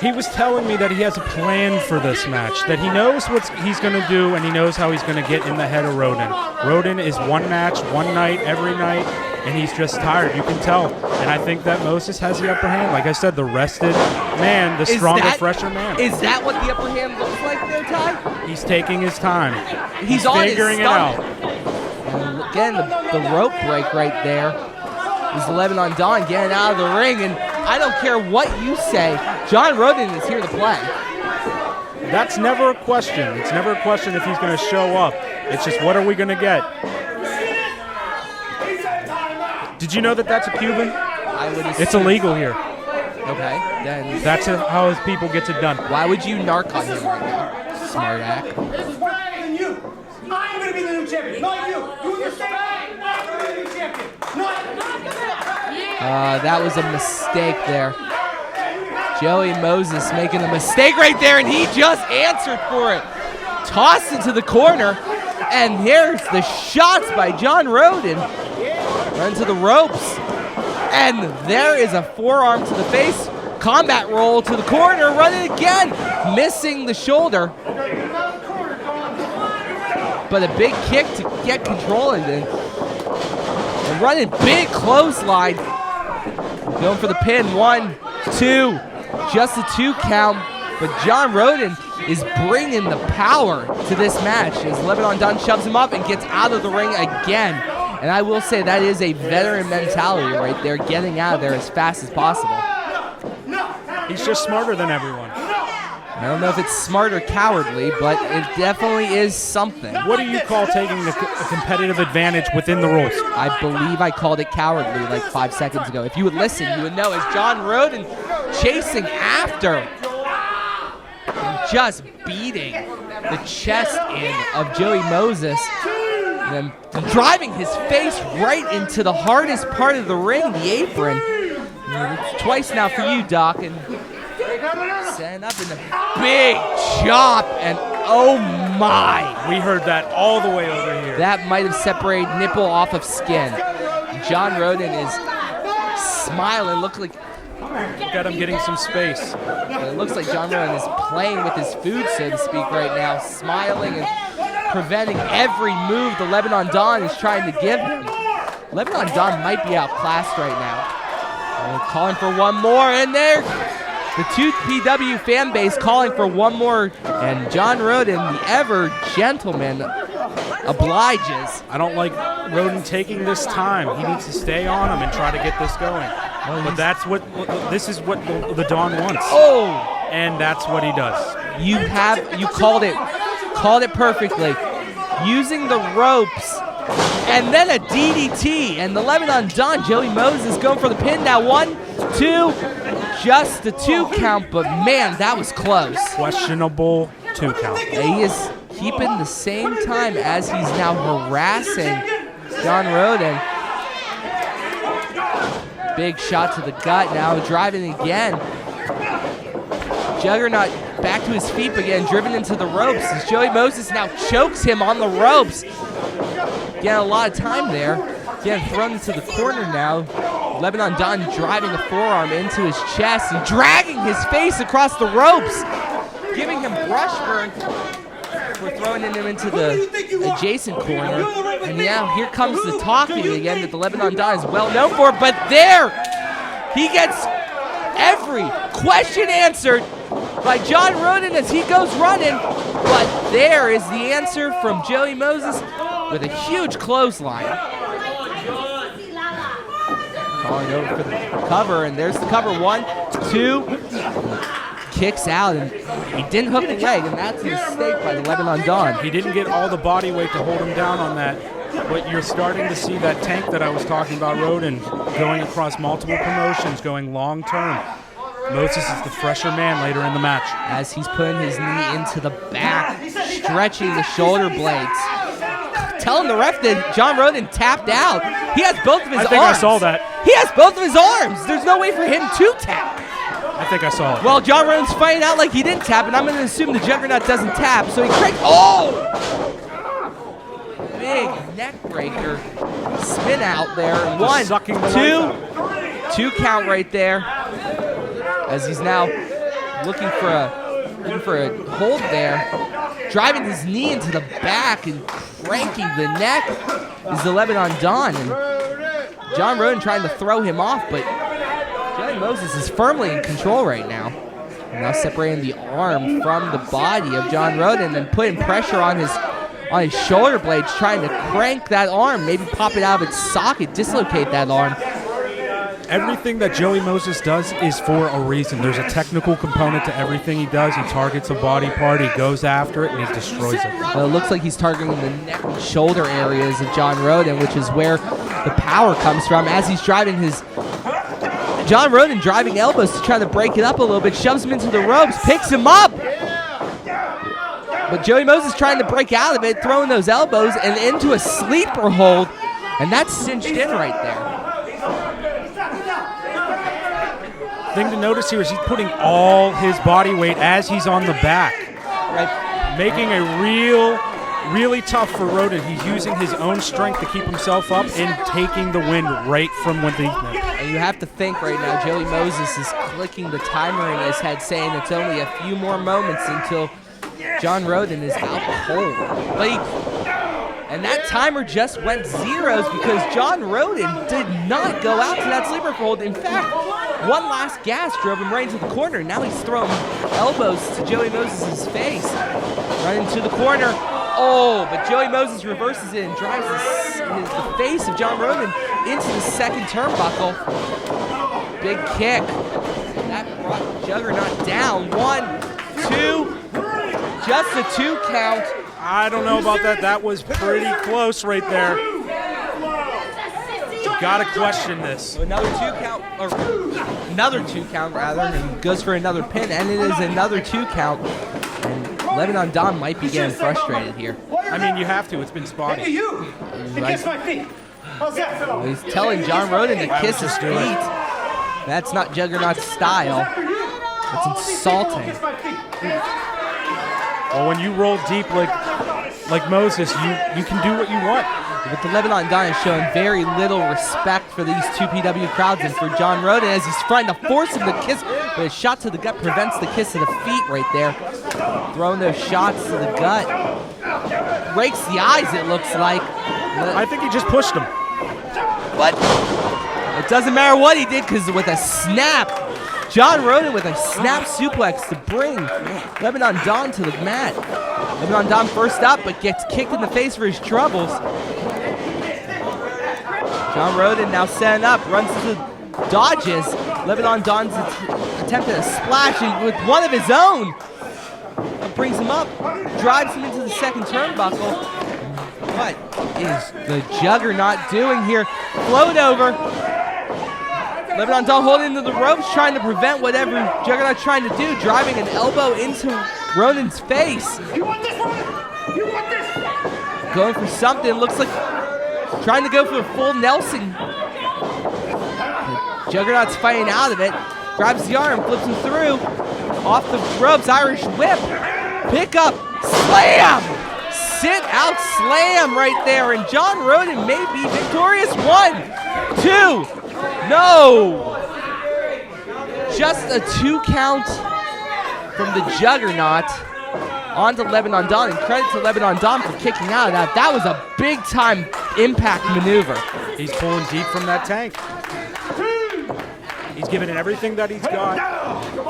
he was telling me that he has a plan for this match, that he knows what he's going to do and he knows how he's going to get in the head of Rodin. Rodin is one match, one night, every night, and he's just tired. You can tell. And I think that Moses has the upper hand. Like I said, the rested man, the stronger, fresher man. Is that what the upper hand looks like there, Ty? He's taking his time. He's on figuring his it out. And again, the rope break right there is Lebanon Dawn getting out of the ring. And I don't care what you say, John Rodin is here to play. That's never a question. It's never a question if he's going to show up. It's just, what are we going to get? Did you know that that's a Cuban? I would assume. It's illegal here. Okay, then. That's how his people get it done. Why would you narc on him right now, smart act? You. I'm going to be the new champion, not you. You understand? I'm going to be the new champion, not that was a mistake there. Joey Moses making a mistake right there, and he just answered for it. Tossed into the corner, and here's the shots by John Rodin. Run to the ropes, and there is a forearm to the face. Combat roll to the corner, running again, missing the shoulder. But a big kick to get control of it. And running big clothesline. Going for the pin, 1, 2, just a 2 count. But John Rodin is bringing the power to this match as Lebanon Dawn shoves him up and gets out of the ring again. And I will say that is a veteran mentality right there, getting out of there as fast as possible. He's just smarter than everyone. I don't know if it's smart or cowardly, but it definitely is something. What do you call taking a competitive advantage within the rules? I believe I called it cowardly like 5 seconds ago. If you would listen, you would know. As John Rodin chasing after and just beating the chest in of Joey Moses. And then driving his face right into the hardest part of the ring, the apron. It's twice now for you, Doc. And setting up in the big chop, and oh my. We heard that all the way over here. That might have separated nipple off of skin. John Rodin is smiling, look at him getting some space. But it looks like John Rodin is playing with his food, so to speak, right now, smiling and preventing every move the Lebanon Dawn is trying to give him. Lebanon Dawn might be outclassed right now. And calling for one more, and there, the 2PW fan base calling for one more, and John Rodin, the ever gentleman, obliges. I don't like Rodin taking this time. He needs to stay on him and try to get this going. But that's this is what the Dawn wants. Oh! And that's what he does. You called it perfectly. Using the ropes, and then a DDT, and the Lebanon Dawn, Joey Moses going for the pin now. 1, 2, just a 2 count, but man, that was close. Questionable 2 count. keeping the same time as he's now harassing John Rodin. Big shot to the gut now, driving again. Juggernaut back to his feet again, driven into the ropes as Joey Moses now chokes him on the ropes. Getting a lot of time there. Getting thrown into the corner now. Lebanon Don driving the forearm into his chest and dragging his face across the ropes, giving him brush burn for throwing him into the adjacent corner. And now here comes the talking again that the Lebanon Don is well known for, but there he gets every question answered by John Rodin as he goes running. But there is the answer from Joey Moses with a huge clothesline. Calling over for the cover, and there's the cover. 1, 2. Kicks out, and he didn't hook the leg, and that's a mistake by the Lebanon Don. He didn't get all the body weight to hold him down on that, but you're starting to see that tank that I was talking about, Rodin, going across multiple promotions, going long term. Moses is the fresher man later in the match. As he's putting his knee into the back, stretching the shoulder blades. Telling the ref that John Rodin tapped out. He has both of his arms. I think I saw that. He has both of his arms. There's no way for him to tap. I think I saw it. Well, John Rodin's fighting out like he didn't tap, and I'm going to assume the Juggernaut doesn't tap, so he cranks. Oh! Big neck breaker. Spin out there. 1, 2 count right there. As he's now looking for a hold there. Driving his knee into the back and cranking the neck is the Lebanon Don. And John Rodin trying to throw him off, but Joey Moses is firmly in control right now. And now separating the arm from the body of John Rodin and putting pressure on his shoulder blades, trying to crank that arm, maybe pop it out of its socket, dislocate that arm. Everything that Joey Moses does is for a reason. There's a technical component to everything he does. He targets a body part, he goes after it, and he destroys it. Well, it looks like he's targeting the neck and shoulder areas of John Rodin, which is where the power comes from. As he's driving John Rodin driving elbows to try to break it up a little bit, shoves him into the ropes, picks him up. But Joey Moses trying to break out of it, throwing those elbows and into a sleeper hold, and that's cinched in right there. Thing to notice here is he's putting all his body weight as he's on the back, Right. making a really tough for Rodin. He's using his own strength to keep himself up and taking the wind right from within him. And you have to think right now, Joey Moses is clicking the timer in his head, saying it's only a few more moments until John Rodin is out cold. And that timer just went zeros because John Rodin did not go out to that sleeper hold. In fact, one last gas drove him right into the corner. Now he's throwing elbows to Joey Moses' face. Running to the corner. Oh, but Joey Moses reverses it and drives the face of John Rodin into the second turnbuckle. Big kick. That brought Juggernaut down. 1, 2. Just a 2 count. I don't know about that. That was pretty close right there. Gotta question this. Another 2 count rather, and goes for another pin, and it is another 2 count. And Lebanon Don might be getting frustrated here. I mean, you have to. It's been spotty. Hey, you! Kiss my feet. How's that, fella? He's telling John Rodin to kiss his feet. That's not Juggernaut's style. That's insulting. Kiss my feet. Well, when you roll deep like Moses, you can do what you want. But the Lebanon Don is showing very little respect for these two PW crowds and for John Rodin as he's trying to force him to kiss. But a shot to the gut prevents the kiss of the feet right there. Throwing those shots to the gut. Breaks the eyes, it looks like. I think he just pushed him. But it doesn't matter what he did because with a snap, John Rodin with a snap suplex to bring Lebanon Don to the mat. Lebanon Don first up, but gets kicked in the face for his troubles. John Rodin now setting up, runs to dodges. Lebanon Don's attempting a splash with one of his own. Brings him up, drives him into the second turnbuckle. What is the Juggernaut doing here? Float over. Lebanon Don holding into the ropes, trying to prevent whatever Juggernaut's trying to do, driving an elbow into Rodin's face. Going for something. Looks like trying to go for a full Nelson. The Juggernaut's fighting out of it. Grabs the arm, flips him through. Off the ropes, Irish whip. Pick up, slam! Sit out slam right there. And John Rodin may be victorious. 1, 2, no! Just a 2 count from the Juggernaut onto Lebanon Dawn, and credit to Lebanon Dawn for kicking out of that. That was a big-time impact maneuver. He's pulling deep from that tank. He's giving it everything that he's got,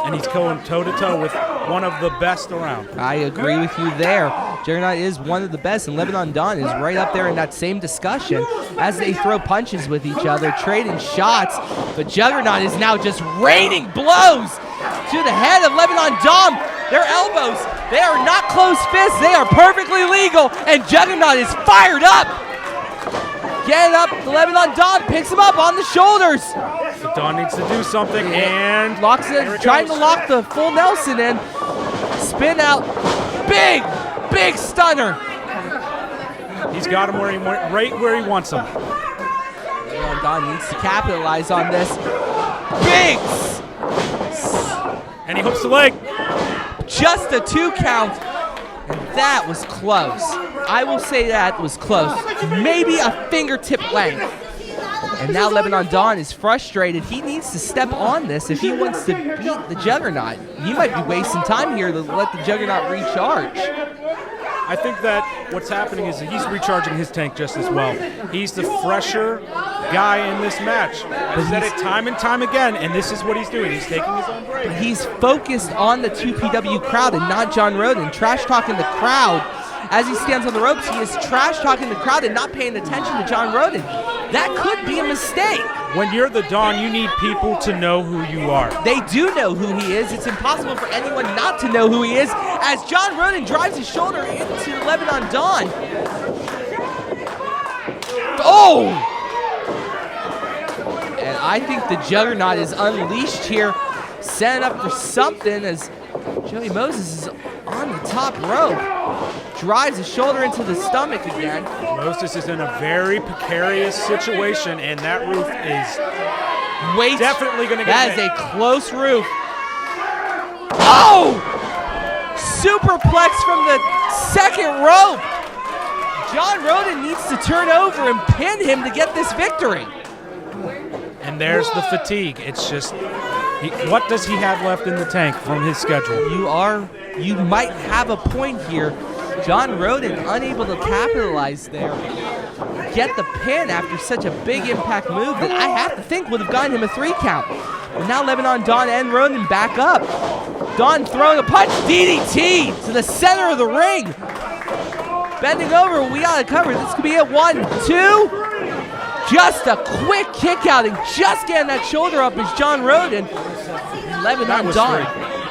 and he's going toe-to-toe with one of the best around. I agree with you there. Juggernaut is one of the best, and Lebanon Dawn is right up there in that same discussion as they throw punches with each other, trading shots. But Juggernaut is now just raining blows to the head of Lebanon Dawn. Their elbows, they are not closed fists. They are perfectly legal, and Juggernaut is fired up. Getting up, Lebanon Dawn picks him up on the shoulders. So Dawn needs to do something, and locks it, trying to lock the full Nelson in. Spin out, big stunner. He's got him right where he wants him. Lebanon Dawn needs to capitalize on this. Big, and he hooks the leg. Just a 2 count, and that was close. I will say that was close. Maybe a fingertip length. And now Lebanon Dawn is frustrated. He needs to step on this if he wants to beat the Juggernaut. He might be wasting time here to let the Juggernaut recharge. I think that what's happening is that he's recharging his tank just as well. He's the fresher guy in this match. I've said it time and time again, and this is what he's doing. He's taking his own break. But he's focused on the 2PW crowd and not John Rodin. Trash talking the crowd. As he stands on the ropes, he is trash talking the crowd and not paying attention to John Rodin. That could be a mistake. When you're the Dawn, you need people to know who you are. They do know who he is. It's impossible for anyone not to know who he is as John Rodin drives his shoulder into Lebanon Dawn. Oh! And I think the Juggernaut is unleashed here, setting up for something as Joey Moses is on the top rope. Drives his shoulder into the stomach again. Moses is in a very precarious situation, and that roof is definitely going to get hit. That is a close roof. Oh! Superplex from the second rope. John Rodin needs to turn over and pin him to get this victory. And there's the fatigue. It's just, what does he have left in the tank from his schedule? You might have a point here. John Rodin unable to capitalize there. Get the pin after such a big impact move that I have to think would have gotten him a 3 count. But now Lebanon Dawn and Rodin back up. Dawn throwing a punch, DDT to the center of the ring. Bending over, we got it covered. This could be it. 1, 2. Just a quick kick out and just getting that shoulder up is John Rodin. Lebanon Dawn.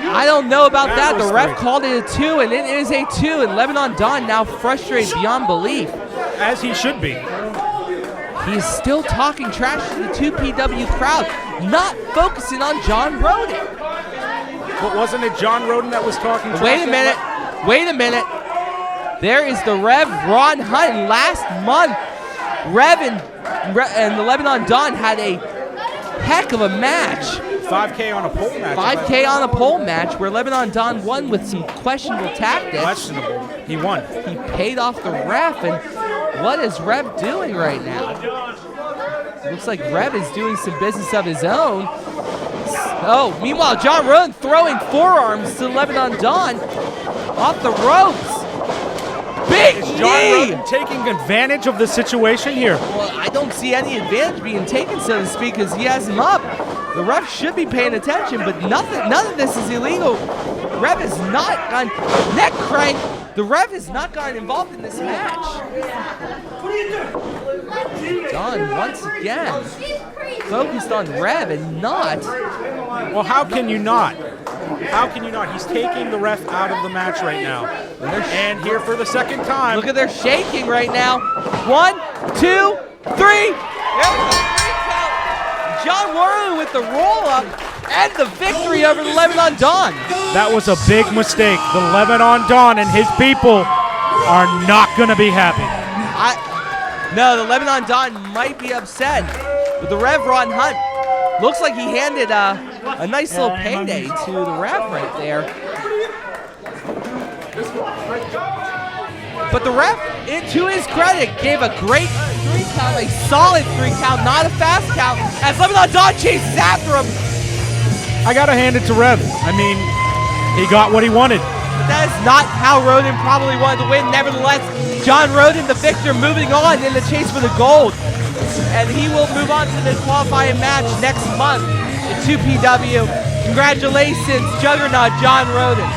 I don't know about that. The ref called it a 2, and it is a 2. And Lebanon Dawn now frustrated beyond belief. As he should be. He is still talking trash to the 2PW crowd, not focusing on John Rodin. But wasn't it John Rodin that was talking trash? Wait a minute. There is the Rev Ron Hunt. Last month, Rev and the Lebanon Dawn had a heck of a match. 5K on a pole match. 5K on a pole match where Lebanon Dawn won with some questionable tactics. Questionable. He won. He paid off the ref, and what is Rev doing right now? Looks like Rev is doing some business of his own. Oh, meanwhile, John Rodin throwing forearms to Lebanon Dawn off the ropes. Big Is John knee! Rodin taking advantage of the situation here? Well, I don't see any advantage being taken, so to speak, because he has him up. The ref should be paying attention, but none of this is illegal. Rev has not gone neck crank. The ref has not gotten involved in this match. Dawn once again focused on Rev and not. Well, how can you not? How can you not? He's taking the ref out of the match right now. And here for the second time. Look at they're shaking right now. 1, 2, 3. Yep, 3 count. John Warren with the roll up and the victory over the Lebanon Dawn. That was a big mistake. The Lebanon Dawn and his people are not going to be happy. No, the Lebanon Don might be upset. But the Rev Ron Hunt looks like he handed a nice little payday to the ref right there. But the ref, to his credit, gave a great 3 count, a solid 3 count, not a fast count, as Lebanon Don chases after him. I got to hand it to Rev. I mean, he got what he wanted. But that is not how Rodin probably wanted to win. Nevertheless, John Rodin, the victor, moving on in the chase for the gold. And he will move on to the qualifying match next month at 2PW. Congratulations, Juggernaut John Rodin.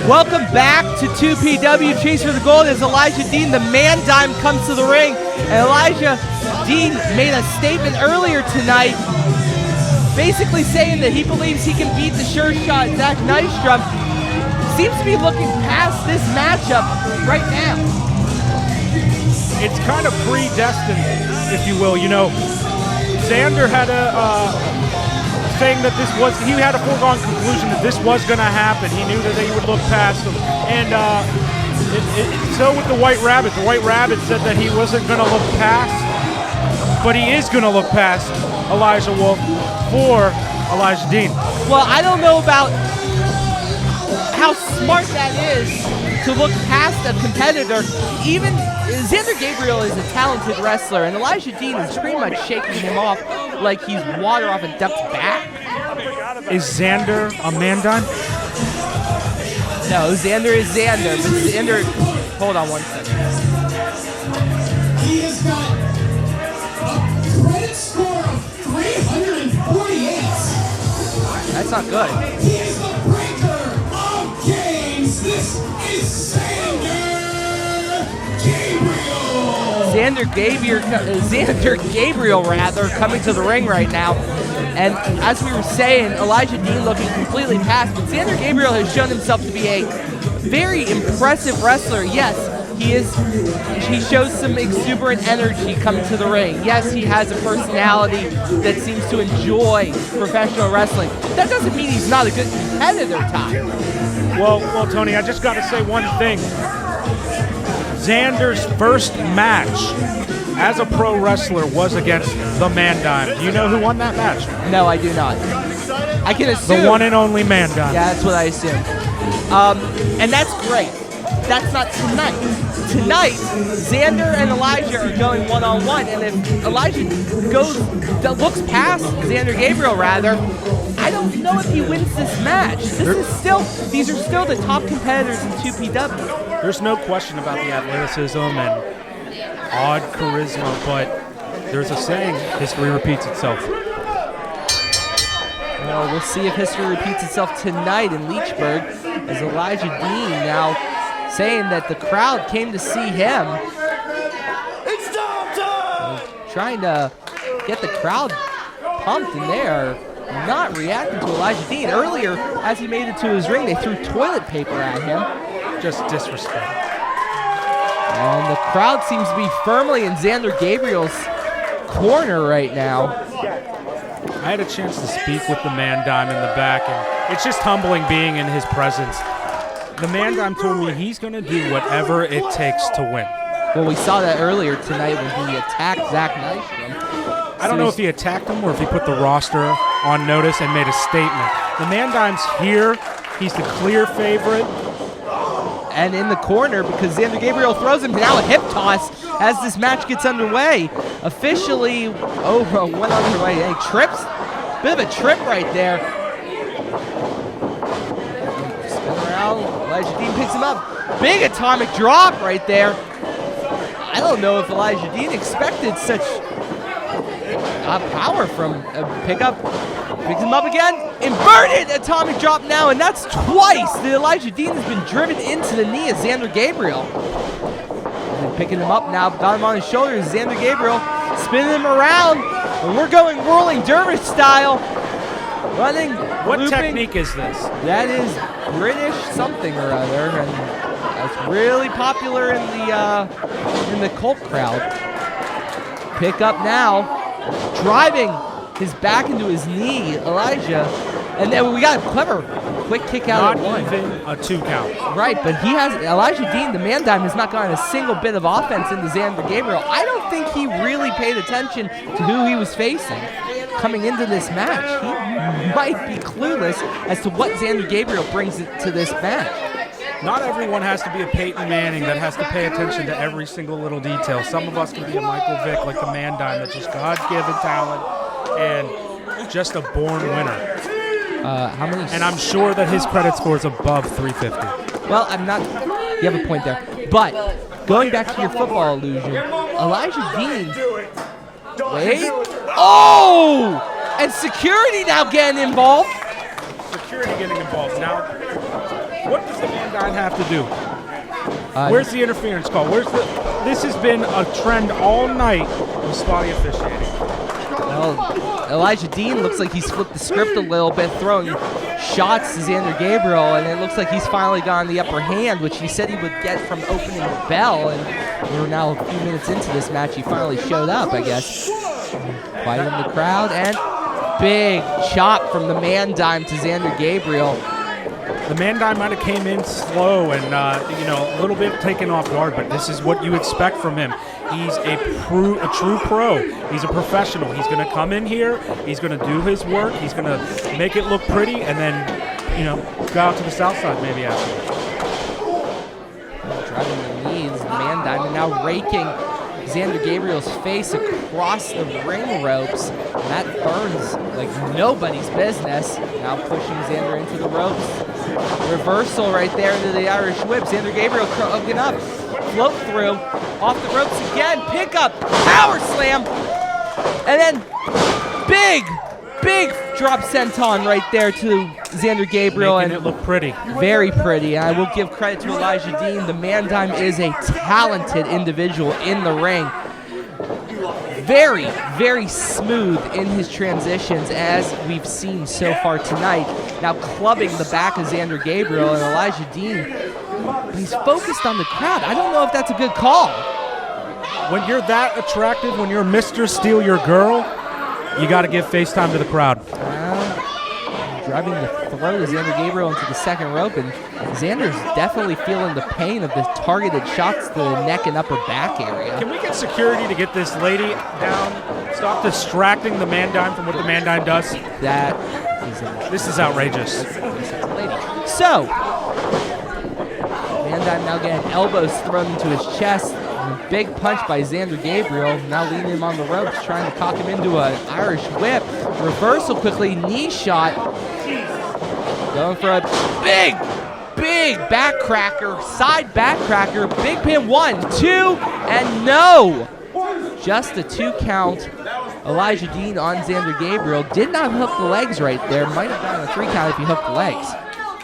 Welcome back to 2PW Chase for the Gold as Elijah Dean, the man dime, comes to the ring. And Elijah Dean made a statement earlier tonight basically saying that he believes he can beat the sure shot Zack Nystrom. Seems to be looking past this matchup right now. It's kind of predestined, if you will. You know, Zander had saying that he had a foregone conclusion that this was going to happen. He knew that they would look past him. And so with the White Rabbit said that he wasn't going to look past, but he is going to look past Elijah Wolf for Elijah Dean. Well, I don't know about how smart that is to look past a competitor. Even Zander Gabriel is a talented wrestler, and Elijah Dean is pretty much shaking him off like he's water off a duck's back. Is Zander a man dime? No, Zander is Zander, but Zander, hold on one second. He has got a credit score of 348. That's not good. He is the breaker of games. This is Zander Gabriel coming to the ring right now. And as we were saying, Elijah Dean looking completely past, but Zander Gabriel has shown himself to be a very impressive wrestler. Yes, he shows some exuberant energy coming to the ring. Yes, he has a personality that seems to enjoy professional wrestling. That doesn't mean he's not a good competitor, Ty. Well, Tony, I just got to say one thing. Zander's first match as a pro wrestler was against the Man Dime. Do you know who won that match? No, I do not. I can assume. The one and only Man Dime. Yeah, that's what I assume. And that's great. That's not tonight. Tonight, Zander and Elijah are going one-on-one, and if Elijah looks past Zander Gabriel, rather, I don't know if he wins this match. These are still the top competitors in 2PW. There's no question about the athleticism and odd charisma, but there's a saying, history repeats itself. Well, we'll see if history repeats itself tonight in Leechburg, as Elijah Dean now saying that the crowd came to see him. It's time! Trying to get the crowd pumped, and they are not reacting to Elijah Dean. Earlier, as he made it to his ring, they threw toilet paper at him. Just disrespect. And the crowd seems to be firmly in Zander Gabriel's corner right now. I had a chance to speak with the Man Dime in the back, and it's just humbling being in his presence. The Man Dime told me he's going to do whatever it takes to win. Well, we saw that earlier tonight when he attacked Zack Nystrom. I don't know if he attacked him or if he put the roster on notice and made a statement. The Man Dime's here. He's the clear favorite. And in the corner, because Zander Gabriel throws him, now a hip toss as this match gets underway. Officially went underway. He trips. Bit of a trip right there. Spin around. Elijah Dean picks him up. Big atomic drop right there. I don't know if Elijah Dean expected such power from a pickup. Picks him up again. Inverted atomic drop now, and that's twice that Elijah Dean has been driven into the knee of Zander Gabriel. Picking him up now, got him on his shoulders. Zander Gabriel spinning him around. And we're going whirling dervish style. Running, What looping. technique is this? That is British something or other, and that's really popular in the cult crowd. Pick up now, driving his back into his knee, Elijah, and then we got a clever quick kick out Not at one. even a 2 count. Right, but he has Elijah Dean, the man dime, has not gotten a single bit of offense into Zander Gabriel. I don't think he really paid attention to who he was facing coming into this match. He might be clueless as to what Zander Gabriel brings to this match. Not everyone has to be a Peyton Manning that has to pay attention to every single little detail. Some of us can be a Michael Vick, like the man dime, that's just God-given talent and just a born winner. How many? And I'm sure that his credit score is above 350. Well, I'm not. You have a point there. But going back to your football illusion, Elijah Dean. Wait. Oh! And security now getting involved. Security getting involved. Now, what does the man dime have to do? Where's the interference call? This has been a trend all night with spotty officiating. Well, Elijah Dean looks like he's flipped the script a little bit, throwing shots to Zander Gabriel, and it looks like he's finally gotten the upper hand, which he said he would get from opening the bell, and we're now a few minutes into this match. He finally showed up, I guess. Fighting the crowd, and big chop from the man dime to Zander Gabriel. The man dime might have came in slow and a little bit taken off guard, but this is what you expect from him. He's a true pro. He's a professional. He's going to come in here. He's going to do his work. He's going to make it look pretty, and then go out to the south side maybe after. Driving the knees, the man dime, and now raking Zander Gabriel's face across the ring ropes. And that burns like nobody's business. Now pushing Zander into the ropes. Reversal right there into the Irish whip. Zander Gabriel hooking up. Float through. Off the ropes again. Pick up. Power slam. And then big drop senton right there to Zander Gabriel. Making and it look pretty. Very pretty. And I will give credit to Elijah Dean. The man dime is a talented individual in the ring. Very, very smooth in his transitions, as we've seen so far tonight. Now clubbing the back of Zander Gabriel, and Elijah Dean, he's focused on the crowd. I don't know if that's a good call. When you're that attractive, when you're Mr. Steal Your Girl, you got to give FaceTime to the crowd. Driving the throw of Zander Gabriel into the second rope, and Zander's definitely feeling the pain of the targeted shots to the neck and upper back area. Can we get security to get this lady down? Stop distracting the man dime from what the man dime does. This is outrageous. So, man dime now getting elbows thrown into his chest. A big punch by Zander Gabriel, now leading him on the ropes, trying to cock him into an Irish whip. Reversal quickly, knee shot. Going for a big back cracker, side back cracker. Big pin, 1, 2, and no! Just a 2 count. Elijah Dean on Zander Gabriel. Did not hook the legs right there. Might have gotten a 3 count if he hooked the legs.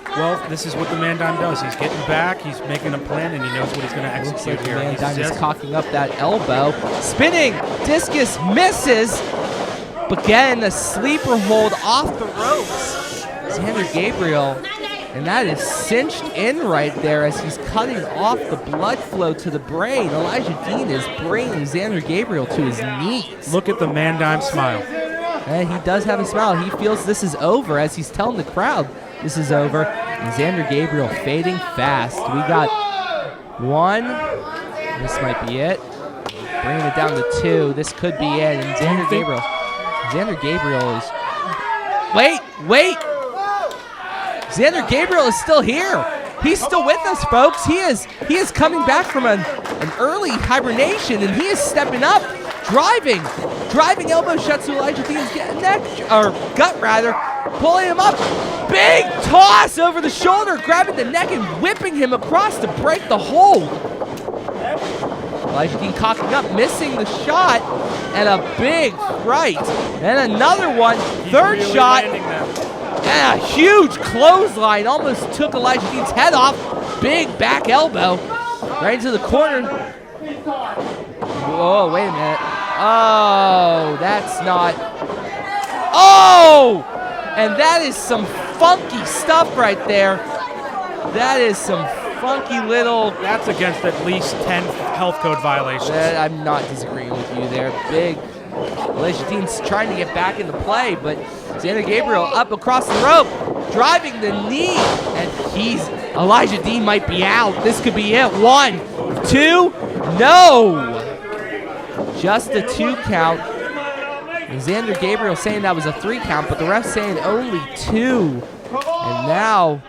Well, this is what the man dime does. He's getting back, he's making a plan, and he knows what he's going to execute Looks like here. the man dime is cocking up that elbow. Spinning, discus misses, but getting a sleeper hold off the ropes. Zander Gabriel, and that is cinched in right there as he's cutting off the blood flow to the brain. Elijah Dean is bringing Zander Gabriel to his knees. Look at the man dime smile. And he does have a smile. He feels this is over as he's telling the crowd this is over. And Zander Gabriel fading fast. We got 1. This might be it. Bringing it down to 2. This could be it. And Zander Gabriel is... Wait! Zander Gabriel is still here. He's still with us, folks. He is coming back from an early hibernation, and he is stepping up, driving elbow shots to Elijah Dean's gut rather, pulling him up. Big toss over the shoulder, grabbing the neck and whipping him across to break the hold. Elijah Dean cocking up, missing the shot, and a big right. And another one, third really shot. And a huge clothesline almost took Elijah Dean's head off. Big back elbow right into the corner. Whoa, wait a minute. Oh, that's not. Oh! And that is some funky stuff right there. That is some funky little. That's against at least 10 health code violations. I'm not disagreeing with you there. Big. Elijah Dean's trying to get back into play, but Zander Gabriel up across the rope, driving the knee, and Elijah Dean might be out. This could be it. 1, 2, no! Just a 2 count. And Zander Gabriel saying that was a 3 count, but the ref's saying only 2. And now,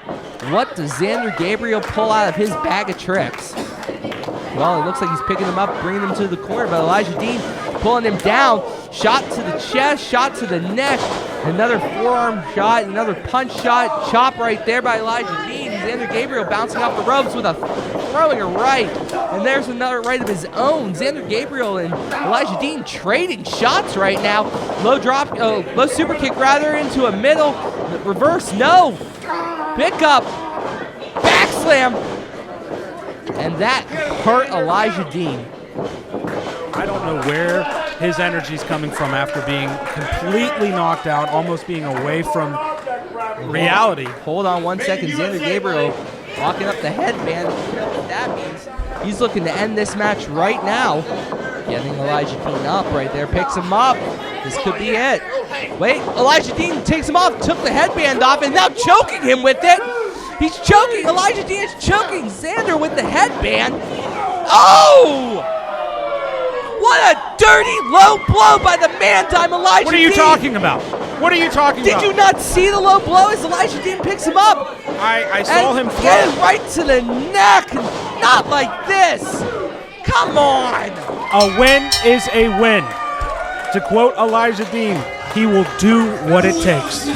what does Zander Gabriel pull out of his bag of tricks? Well, it looks like he's picking him up, bringing him to the corner, but Elijah Dean pulling him down. Shot to the chest, shot to the neck. Another forearm shot, another punch shot. Chop right there by Elijah Dean. Zander Gabriel bouncing off the ropes with throwing a right. And there's another right of his own. Zander Gabriel and Elijah Dean trading shots right now. Low super kick rather into a middle. Reverse, no. Pick up. Back slam. And that hurt Elijah Dean. I don't know where his energy's coming from after being completely knocked out, almost being away from reality. Hold on 1 second. Zander Gabriel locking up the headband. You know what that means. He's looking to end this match right now. Getting Elijah Dean up right there. Picks him up. This could be it. Wait, Elijah Dean takes him off, took the headband off, and now choking him with it. He's choking. Elijah Dean is choking Zander with the headband. Oh! What a dirty low blow by the man-time Elijah Dean. What are you talking about? What are you talking about? Did you not see the low blow as Elijah Dean picks him up? I saw him throw. Get it right to the neck. Not like this. Come on. A win is a win. To quote Elijah Dean, he will do what it takes.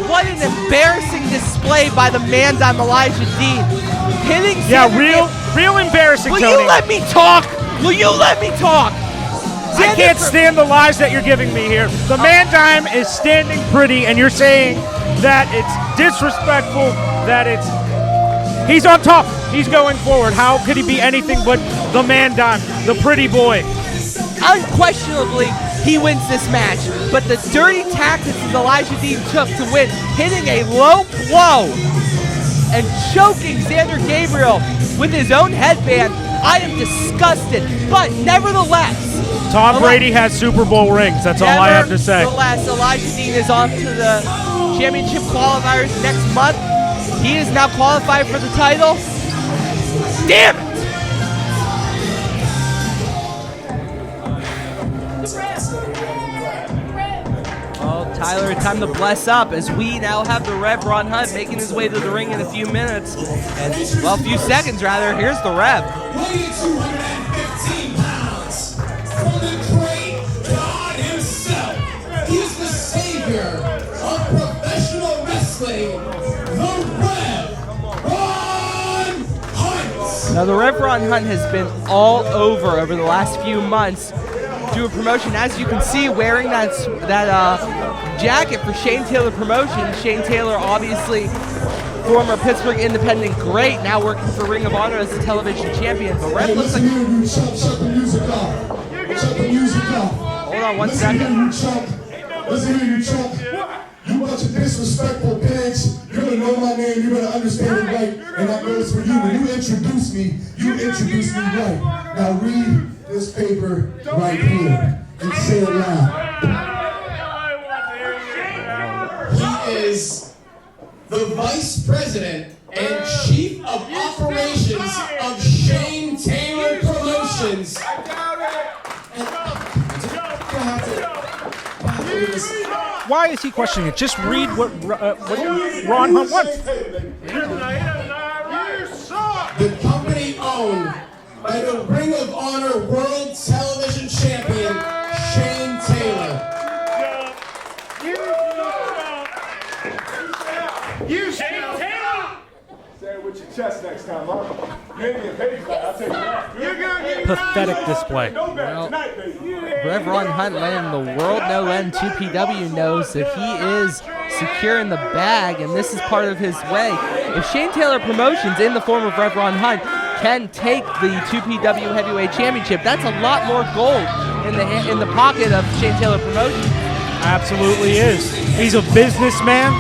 What an embarrassing display by the man-dime Elijah Dean. Hitting real embarrassing, Will Tony. you let me talk? Will you let me talk? I can't stand the lies that you're giving me here. The man-dime is standing pretty, and you're saying that it's disrespectful, that he's on top. He's going forward. How could he be anything but the man-dime, the pretty boy? Unquestionably, he wins this match, but the dirty tactics that Elijah Dean took to win, hitting a low blow and choking Zander Gabriel with his own headband, I am disgusted. But nevertheless, Tom Brady has Super Bowl rings. That's all I have to say. Nevertheless, Elijah Dean is off to the championship qualifiers next month. He is now qualified for the title. Damn it! Oh, Tyler, time to bless up as we now have the Rev Ron Hunt making his way to the ring in a few minutes. And, well, a few seconds rather. Here's the Rev. Weighing 215 pounds from the great God himself. He's the savior of professional wrestling, the Rev Ron Hunt. Now, the Rev Ron Hunt has been all over the last few months through a promotion. As you can see, wearing that jacket for Shane Taylor Promotion. Shane Taylor, obviously former Pittsburgh Independent great, now working for Ring of Honor as the television champion. But Rev looks like... Shut the music off. Shut the music off. Hold on 1 second. Listen here, you chump. You bunch of disrespectful pigs. You're gonna know my name. You're gonna understand it right. And that goes for you. When you introduce me right. Now read this paper right here and say it loud. He is the Vice President and Chief of Operations of Shane Taylor Promotions. Why is he questioning it? Just read what Ron Hunt wants. The company owned by the Ring of Honor World Television Champion, Shane Taylor. You Shane Taylor! Say it with your chest next time, huh? You ain't getting paid for that, I'll tell you that. Pathetic display. Well, Rev Ron Hunt letting the world know, letting 2PW knows that he is secure in the bag, and this is part of his way. If Shane Taylor Promotions, in the form of Rev Ron Hunt, can take the 2PW Heavyweight Championship, that's a lot more gold in the pocket of Shane Taylor Promotions. Absolutely is. He's a businessman.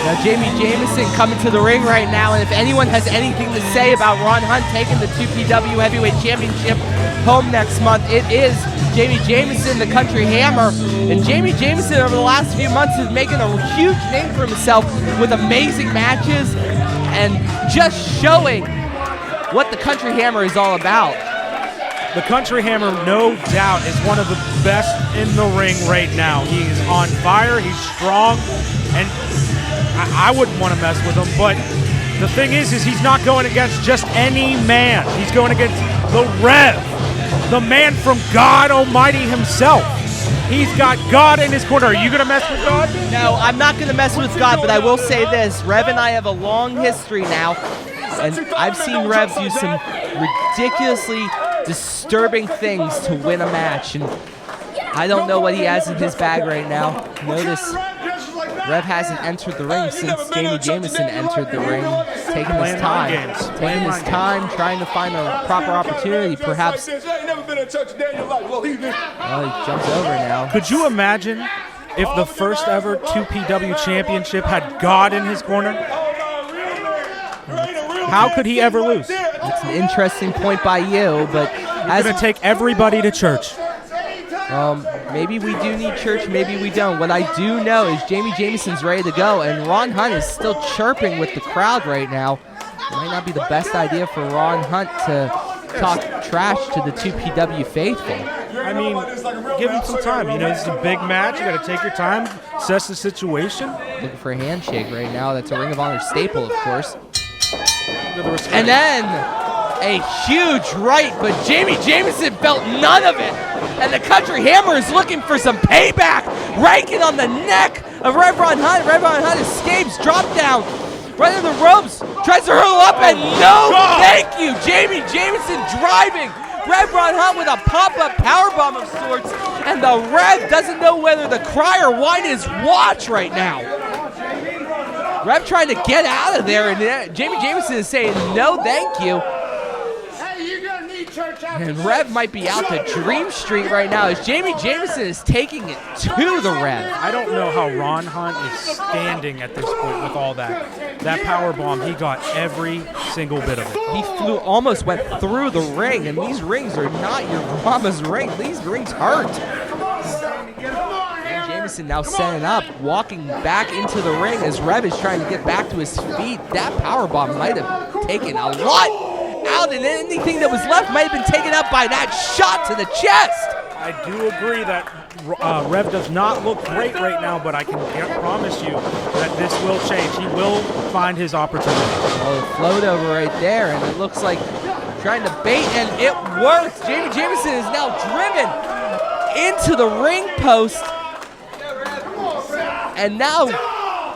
Now Jameson coming to the ring right now, and if anyone has anything to say about Ron Hunt taking the 2PW Heavyweight Championship home next month, it is Jameson, the Country Hammer. And Jameson over the last few months is making a huge name for himself with amazing matches and just showing what the Country Hammer is all about. The Country Hammer, no doubt, is one of the best in the ring right now. He's on fire, he's strong, and I wouldn't want to mess with him, but the thing is he's not going against just any man. He's going against the Rev, the man from God Almighty himself. He's got God in his corner. Are you going to mess with God? No, I'm not going to mess with God, but I will say this. Rev and I have a long history now, and I've seen Rev do some ridiculously disturbing things to win a match, and I don't know what he has in his bag right now. Notice Rev hasn't entered the ring since Jameson entered the ring, taking his time, trying to find a proper opportunity, perhaps. Oh, he jumps over now. Could you imagine if the first ever 2PW championship had God in his corner? How could he ever lose? That's an interesting point by you, but He's going to take everybody to church. Maybe we do need church, maybe we don't. What I do know is Jameson's ready to go, and Ron Hunt is still chirping with the crowd right now. It might not be the best idea for Ron Hunt to talk trash to the 2PW faithful. I mean, give him some time. You know, this is a big match. You got to take your time, assess the situation. Looking for a handshake right now. That's a Ring of Honor staple, of course. And then a huge right, but Jameson felt none of it. And the Country Hammer is looking for some payback. Ranking on the neck of Rev Ron Hunt. Rev Ron Hunt escapes, drop down, right in the ropes, tries to hurl up, and no, thank you. Jameson driving Rev Ron Hunt with a pop-up powerbomb of sorts, and the Rev doesn't know whether to cry or whine his watch right now. Rev trying to get out of there, and Jameson is saying no, thank you. And Rev might be out to Dream Street right now as Jameson is taking it to the Rev. I don't know how Ron Hunt is standing at this point with all that. That powerbomb, he got every single bit of it. He almost went through the ring, and these rings are not your mama's ring. These rings hurt. And Jameson now setting up, walking back into the ring as Rev is trying to get back to his feet. That powerbomb might have taken a lot out, and anything that was left might have been taken up by that shot to the chest. I do agree that Rev does not look great right now, but I can promise you that this will change. He will find his opportunity. Oh, the float over right there, and it looks like trying to bait, and it works. Jameson is now driven into the ring post, and now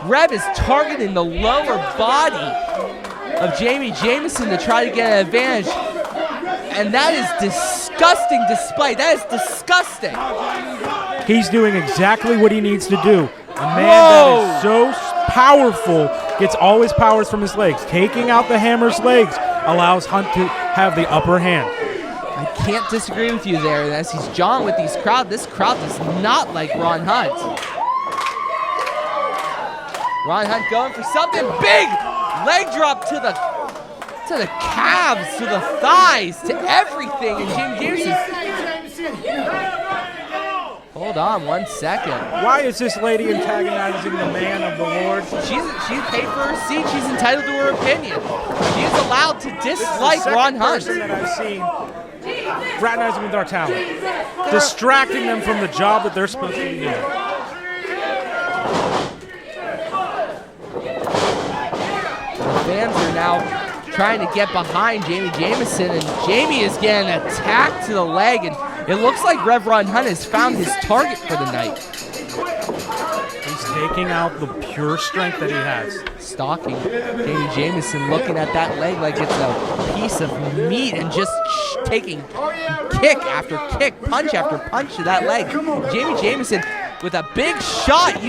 Rev is targeting the lower body of Jameson to try to get an advantage, and that is disgusting display. That is disgusting. He's doing exactly what he needs to do. A man that is so powerful gets all his powers from his legs. Taking out the Hammer's legs allows Hunt to have the upper hand. I can't disagree with you there. As he's jawing with this crowd does not like Ron Hunt. Ron Hunt going for something big. Leg drop to the calves, to the thighs, to everything. And Jameson. Hold on 1 second. Why is this lady antagonizing the man of the Lord? She's paid for her seat. She's entitled to her opinion. She's allowed to dislike Ron Hunt. This is the second person that I've seen fraternizing with our talent, distracting them from the job that they're supposed to be doing. Fans are now trying to get behind Jameson, and Jami is getting attacked to the leg, and It looks like Rev Ron Hunt has found his target for the night. He's taking out the pure strength that he has. Stalking Jami Jameson, looking at that leg like it's a piece of meat and just taking kick after kick, punch after punch to that leg. Jami Jameson with a big shot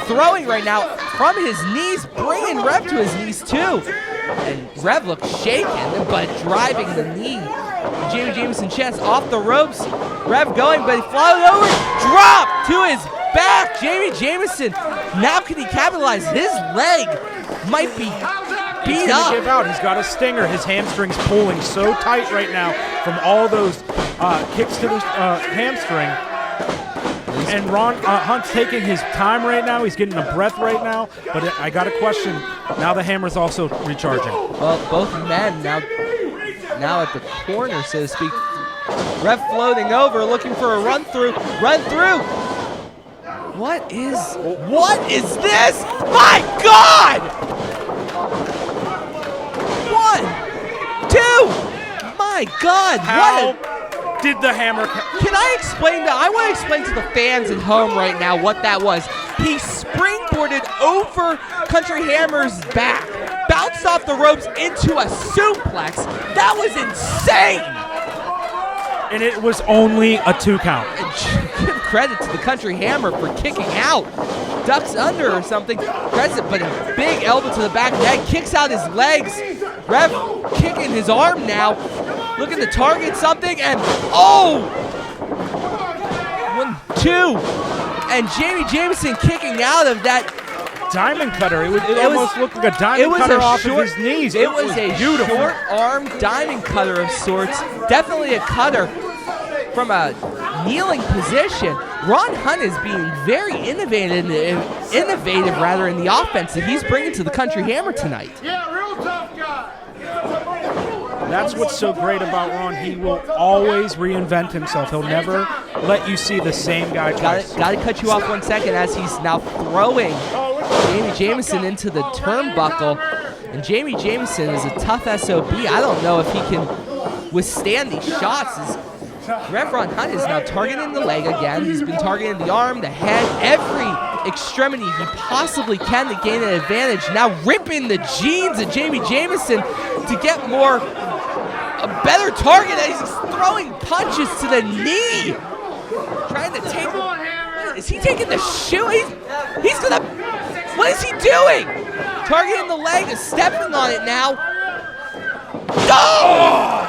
throwing right now from his knees, bringing Rev to his knees too. And Rev looks shaken, but driving the knee. Jami Jameson chest off the ropes. Rev going, but he flies over, drop to his back. Jami Jameson, now can he capitalize? His leg might be beat up. Give out. He's got a stinger. His hamstring's pulling so tight right now from all those kicks to the hamstring. And Ron Hunt's taking his time right now. He's getting a breath right now. But I got a question. Now the hammer's also recharging. Well, both men now at the corner, so to speak. Rev floating over, looking for a run through. Run through. What is this? My God! 1, 2. My God! How did the hammer? Can I explain that? I want to explain to the fans at home right now what that was. He springboarded over Country Hammer's back, bounced off the ropes into a suplex. That was insane. And it was only a 2 count. Give credit to the Country Hammer for kicking out. Ducks under or something. But a big elbow to the back of the head. Kicks out his legs. Rev kicking his arm now. Looking to target something. And 1, 2. And Jami Jameson kicking out of that. Diamond cutter. It almost looked like a diamond cutter off of his knees. It was a short arm diamond cutter of sorts. Definitely a cutter from a kneeling position. Ron Hunt is being very innovative in the offense that he's bringing to the Country Hammer tonight. Yeah, real tough guy. That's what's so great about Ron. He will always reinvent himself. He'll never let you see the same guy twice. Got to cut you off 1 second as he's now throwing Jami Jameson into the turnbuckle. And Jami Jameson is a tough SOB. I don't know if he can withstand these shots. Rev Ron Hunt is now targeting the leg again. He's been targeting the arm, the head, every extremity he possibly can to gain an advantage. Now ripping the jeans of Jami Jameson to get a better target. He's throwing punches to the knee. Trying to take. Is he taking the shoe? He's gonna. What is he doing? Targeting the leg, is stepping on it now. Oh!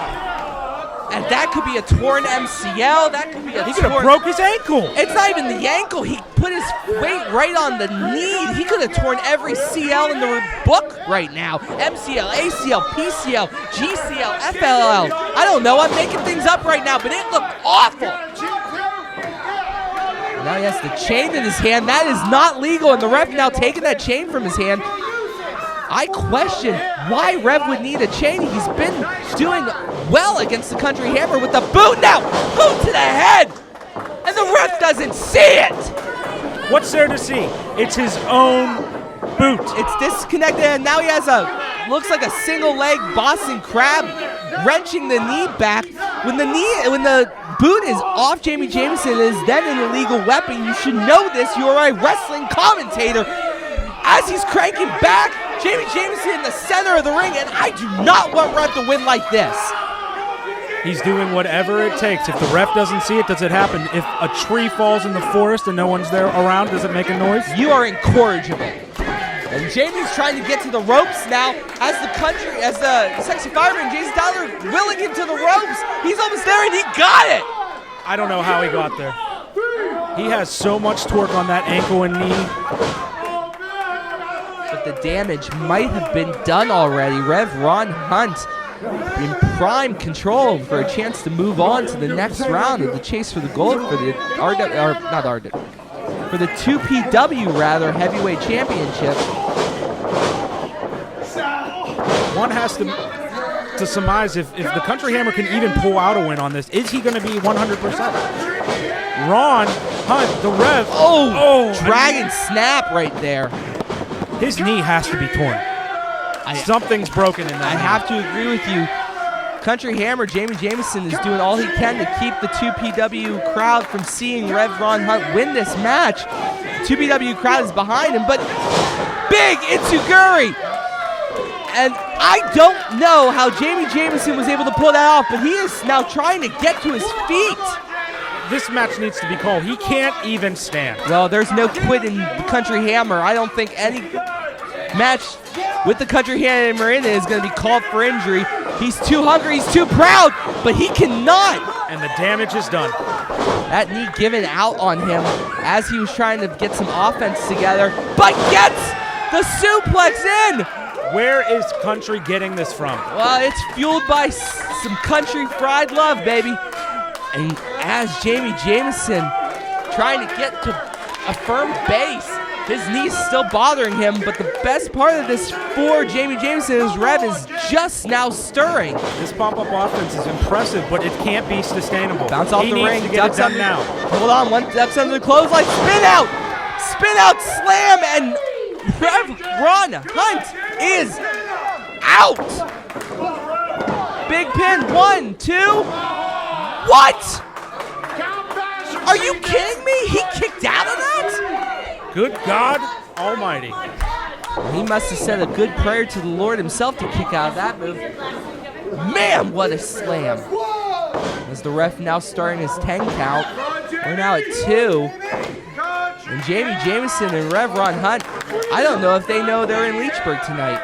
And that could be a torn MCL. That could be a He could have broke his ankle. It's not even the ankle. He put his weight right on the knee. He could have torn every CL in the book right now. MCL, ACL, PCL, GCL, FLL. I don't know. I'm making things up right now, but it looked awful. Now he has the chain in his hand. That is not legal, and the ref now taking that chain from his hand. I question why Rev would need a chain. He's been doing well against the Country Hammer with the boot now. Boot to the head. And the ref doesn't see it. What's there to see? It's his own boot. It's disconnected, and now he has looks like a single leg Boston Crab wrenching the knee back. When the boot is off Jami Jameson, it is then an illegal weapon. You should know this. You are a wrestling commentator. As he's cranking back, Jami Jameson in the center of the ring, and I do not want Rev to win like this. He's doing whatever it takes. If the ref doesn't see it, does it happen? If a tree falls in the forest and no one's there around, does it make a noise? You are incorrigible. And Jami's trying to get to the ropes now as the Sexy Fireman, Jason Tyler, willing into the ropes. He's almost there, and he got it. I don't know how he got there. He has so much torque on that ankle and knee. But the damage might have been done already. Rev Ron Hunt in prime control for a chance to move on to the next round of the chase for the gold for the for the 2PW heavyweight championship. One has to surmise if the Country Hammer can even pull out a win on this. Is he going to be 100%? Ron Hunt, the Rev. Dragon snap right there. His knee has to be torn. Something's broken in that. I have to agree with you. Country Hammer, Jami Jameson, is doing all he can to keep the 2PW crowd from seeing Rev Ron Hunt win this match. 2PW crowd is behind him, but big Itsuguri! And I don't know how Jami Jameson was able to pull that off, but he is now trying to get to his feet. This match needs to be called. He can't even stand. Well, there's no quit in the Country Hammer. I don't think any match with the Country Hammer in it is going to be called for injury. He's too hungry, he's too proud, but he cannot. And the damage is done. That knee given out on him as he was trying to get some offense together, but gets the suplex in. Where is Country getting this from? Well, it's fueled by some country fried love, baby. And as Jami Jameson trying to get to a firm base, his knee's still bothering him, but the best part of this for Jami Jameson is Rev is just now stirring. This pop-up offense is impressive, but it can't be sustainable. Bounce off he the needs ring, to get ducks it done under, now. Hold on, one ducks under the clothesline, spin out, slam, and Rev Ron Hunt is out. Big pin, 1, 2. What? Are you kidding me? He kicked out of that? Good God Almighty. He must have said a good prayer to the Lord himself to kick out of that move. Man, what a slam. As the ref now starting his 10 count. We're now at 2. And Jami Jameson and Rev Ron Hunt, I don't know if they know they're in Leechburg tonight.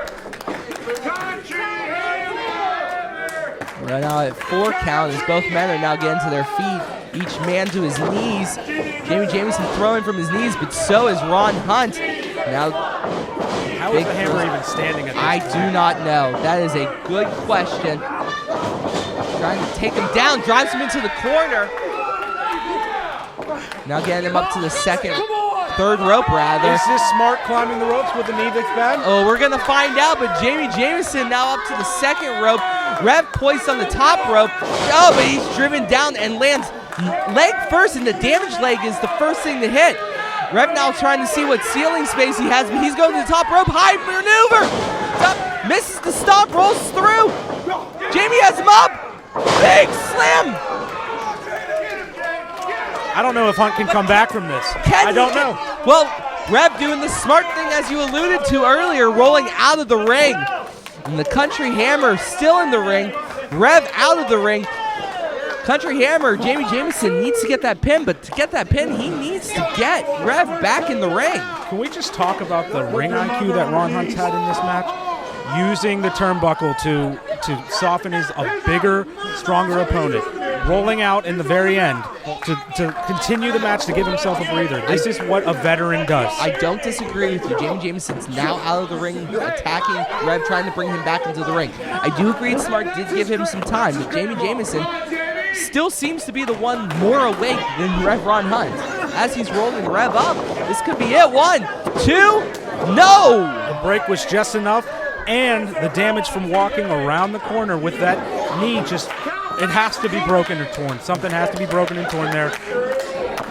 We're now at 4 count as both men are now getting to their feet. Each man to his knees. Jami Jameson throwing from his knees, but so is Ron Hunt. Now, how is the hammer even standing at this I point? do not know. That is a good question. Trying to take him down, drives him into the corner. Now getting him up to the third rope rather. Is this smart climbing the ropes with the knee that's bad? Oh, we're gonna find out, but Jami Jameson now up to the second rope. Rev poised on the top rope. Oh, but he's driven down and lands leg first, and the damaged leg is the first thing to hit. Rev now trying to see what ceiling space he has, but he's going to the top rope. High maneuver. Misses the stop, rolls through. Jami has him up. Big slam. I don't know if Hunt can come back from this. I don't know. Well, Rev doing the smart thing as you alluded to earlier, rolling out of the ring. And the Country Hammer still in the ring. Rev out of the ring. Country Hammer, Jami Jameson needs to get that pin, but to get that pin, he needs to get Rev back in the ring. Can we just talk about the ring IQ that Ron Hunt's had in this match? Using the turnbuckle to soften a bigger, stronger opponent. Rolling out in the very end to continue the match to give himself a breather. This is what a veteran does. I don't disagree with you. Jami Jameson's now out of the ring, attacking Rev, trying to bring him back into the ring. I do agree Smart did give him some time, but Jami Jameson still seems to be the one more awake than Rev Ron Hunt. As he's rolling Rev up, this could be it. 1, 2, no! The break was just enough, and the damage from walking around the corner with that knee just... It has to be broken or torn. Something has to be broken and torn there.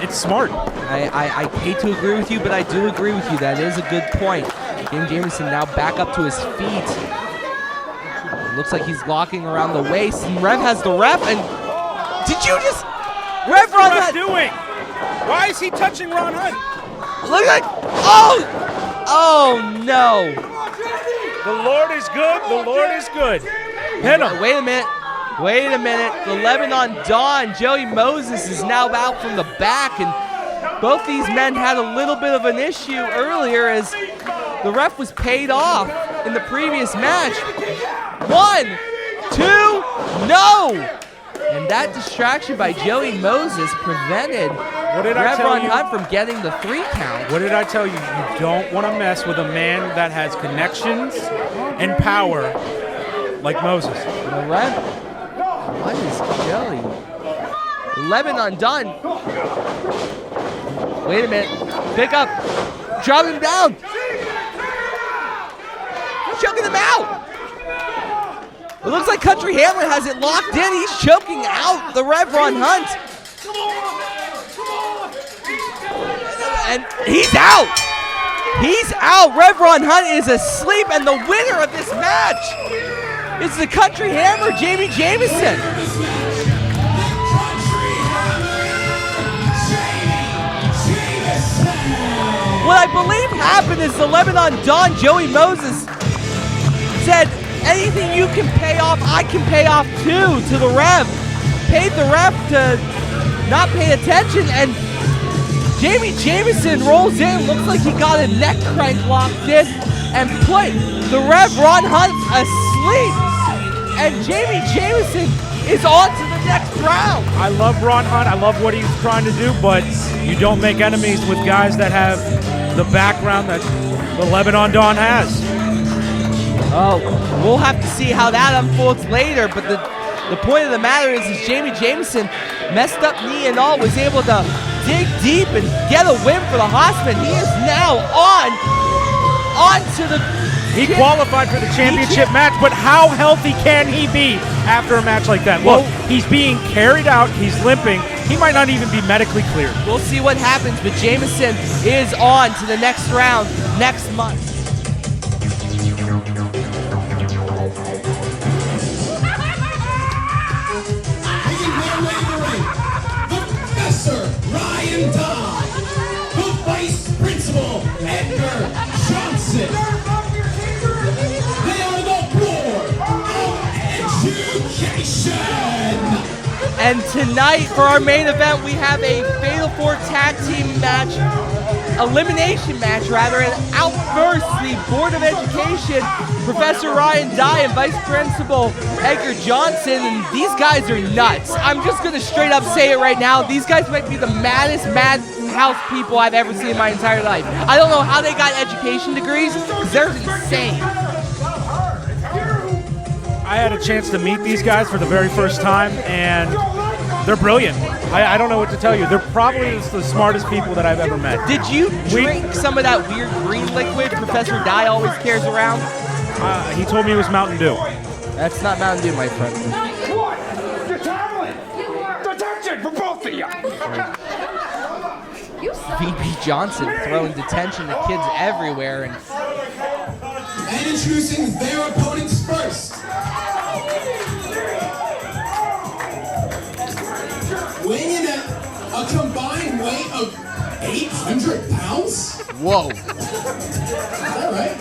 It's smart. I hate to agree with you, but I do agree with you. That is a good point. Jami Jameson now back up to his feet. It looks like he's locking around the waist, and Rev has the ref, and did you just... Rev Ron Hunt! What's he doing? Why is he touching Ron Hunt? Look at... Oh! Oh, no. The Lord is good. The Lord is good. Hit him. Wait a minute. Wait a minute. The Lebanon Dawn, Joey Moses, is now out from the back, and both these men had a little bit of an issue earlier as the ref was paid off in the previous match. 1, 2, no! And that distraction by Joey Moses prevented Rev Ron Hunt from getting the 3 count. What did I tell you? You don't want to mess with a man that has connections and power like Moses. The ref... What is Joey? Lebanon done. Wait a minute. Pick up. Drop him down. Choking him out. It looks like Country Hammer has it locked in. He's choking out the Rev Ron Hunt. And he's out. He's out. Rev Ron Hunt is asleep and the winner of this match. It's the Country Hammer, Jameson. What I believe happened is the Lebanon Don, Joey Moses, said, anything you can pay off, I can pay off too, to the ref. Paid the ref to not pay attention, and Jameson rolls in, looks like he got a neck crank locked in, and put the ref Ron Hunt asleep. And Jameson is on to the next round. I love Ron Hunt. I love what he's trying to do, but you don't make enemies with guys that have the background that the Lebanon Don has. Oh, we'll have to see how that unfolds later, but the point of the matter is Jameson, messed up knee and all, was able to dig deep and get a win for the Hossmen. He is now on to the... He qualified for the championship match, but how healthy can he be after a match like that? Look, he's being carried out, he's limping, he might not even be medically cleared. We'll see what happens, but Jameson is on to the next round next month. Professor Ryan Dodd, the Vice Principal Edgar Johnson. They are the Board of Education. And tonight, for our main event, we have a Fatal 4 tag team match, elimination match rather, and out first, the Board of Education, Professor Ryan Dye and Vice Principal Edgar Johnson, and these guys are nuts. I'm just gonna straight up say it right now, these guys might be the maddest madhouse people I've ever seen in my entire life. I don't know how they got education degrees, because they're insane. I had a chance to meet these guys for the very first time, and they're brilliant. I don't know what to tell you. They're probably the smartest people that I've ever met. Did you drink some of that weird green liquid Professor Dye always carries around? He told me it was Mountain Dew. That's not Mountain Dew, my friend. What? You're traveling! Detention for both of you! VP Johnson throwing detention to kids everywhere. And introducing their opponents first. Weighing in at a combined weight of 800 pounds? whoa. All right.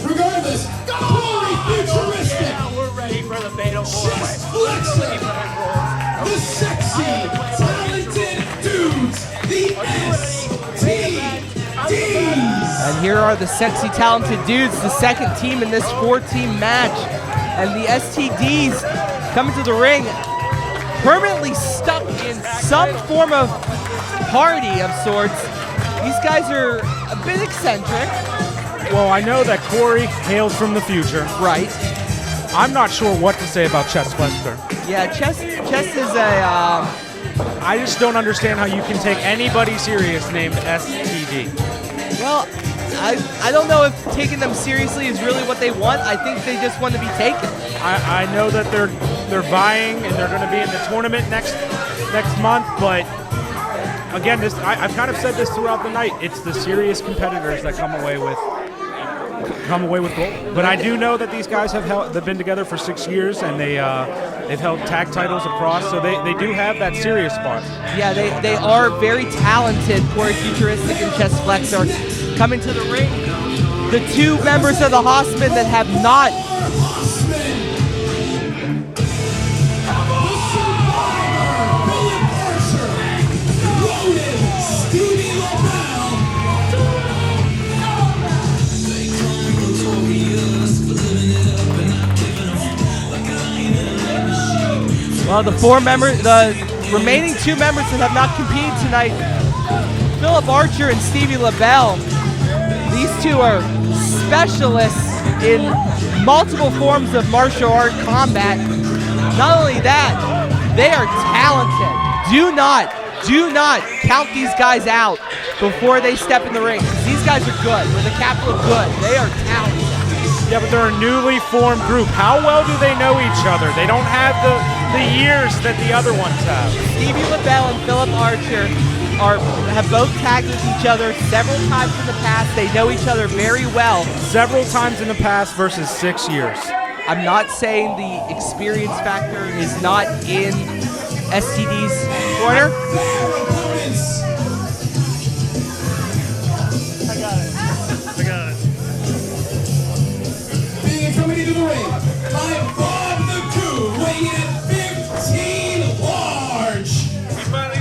Regardless, fully futuristic. Yeah, we're ready for the Fatal 4. Chest flexor. The sexy, talented dudes. The STDs. And here are the sexy, talented dudes, the second team in this 4-team match. And the STDs coming to the ring, permanently stuck in some form of party of sorts. These guys are a bit eccentric. Well, I know that Corey hails from the future. Right. I'm not sure what to say about Chest Flexor. Yeah, Chest is a... I just don't understand how you can take anybody serious named STD. Well, I don't know if taking them seriously is really what they want. I think they just want to be taken. I know that they're vying and they're going to be in the tournament next month, but again, I've kind of said this throughout the night. It's the serious competitors that come away with gold. But I do know that these guys they've been together for 6 years and they've held tag titles across, so they do have that serious spot. Yeah, they are very talented. Corey Futuristic and Chest Flexor coming to the ring. The two members of the Hossmen that have not Rodin, Stevie, LeBell. Well, the remaining two members that have not competed tonight, Philip Archer and Stevie LeBell. These two are specialists in multiple forms of martial art combat. Not only that, they are talented. Do not count these guys out before they step in the ring. These guys are good. With a capital good. They are talented. Yeah, but they're a newly formed group. How well do they know each other? They don't have the years that the other ones have. Stevie LeBell and Philip Archer have both tagged with each other several times in the past. They know each other very well. Several times in the past versus 6 years. I'm not saying the experience factor is not in STD's corner. I got it. Being coming into the ring, by Bob the Coup, weighing in at 15 large.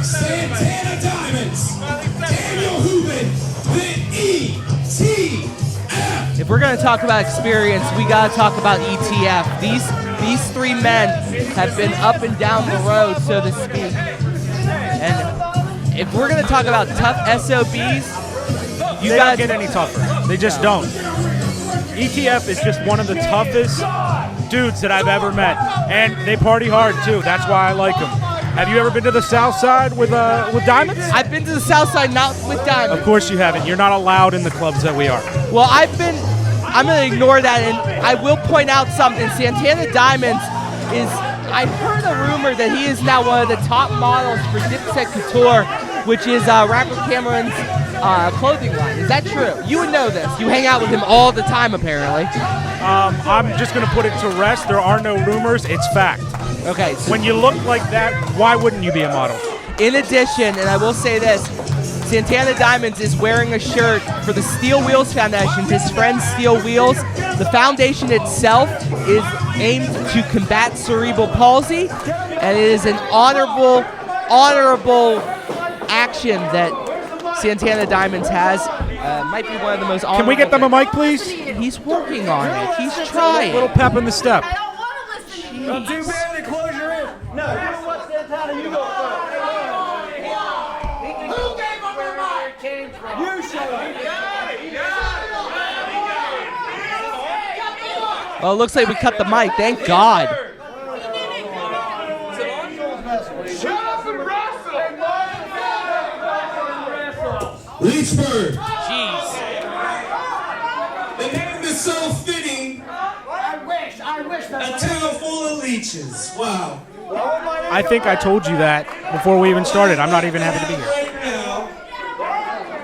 Santana Diamonds, Daniel Hooven, the ETF. If we're going to talk about experience, we got to talk about ETF. These three men have been up and down the road, so to speak. And if we're going to talk about tough SOBs, you They guys don't get any tougher. They just don't. ETF is just one of the toughest dudes that I've ever met, and they party hard too. That's why I like them. Have you ever been to the South Side with Diamonds? I've been to the South Side, not with Diamonds. Of course you haven't. You're not allowed in the clubs that we are. Well, I'm going to ignore that, and I will point out something. Santana Diamonds I heard a rumor that he is now one of the top models for Dipset Couture, which is rapper Cameron's clothing line. Is that true? You would know this. You hang out with him all the time, apparently. I'm just going to put it to rest. There are no rumors. It's fact. Okay. So When you look like that, why wouldn't you be a model? in addition, and I will say this, Santana Diamonds is wearing a shirt for the Steel Wheels Foundation, his friend Steel Wheels. The foundation itself is aimed to combat cerebral palsy, and it is an honorable action that Santana Diamonds has. Might be one of the most honorable. Can we get them a mic, please? He's working on it. He's trying. A little pep in the step. I don't want to listen to you. Don't too bad and close your ears. No, you know what, Santana? You go first. Who gave him the mic? You shut up. Well, it looks like we cut the mic. Thank God. Leechburg. Jeez. The name is so fitting. I wish A that town full of leeches. Wow. I think I told you that before we even started. I'm not even happy to be here. Right now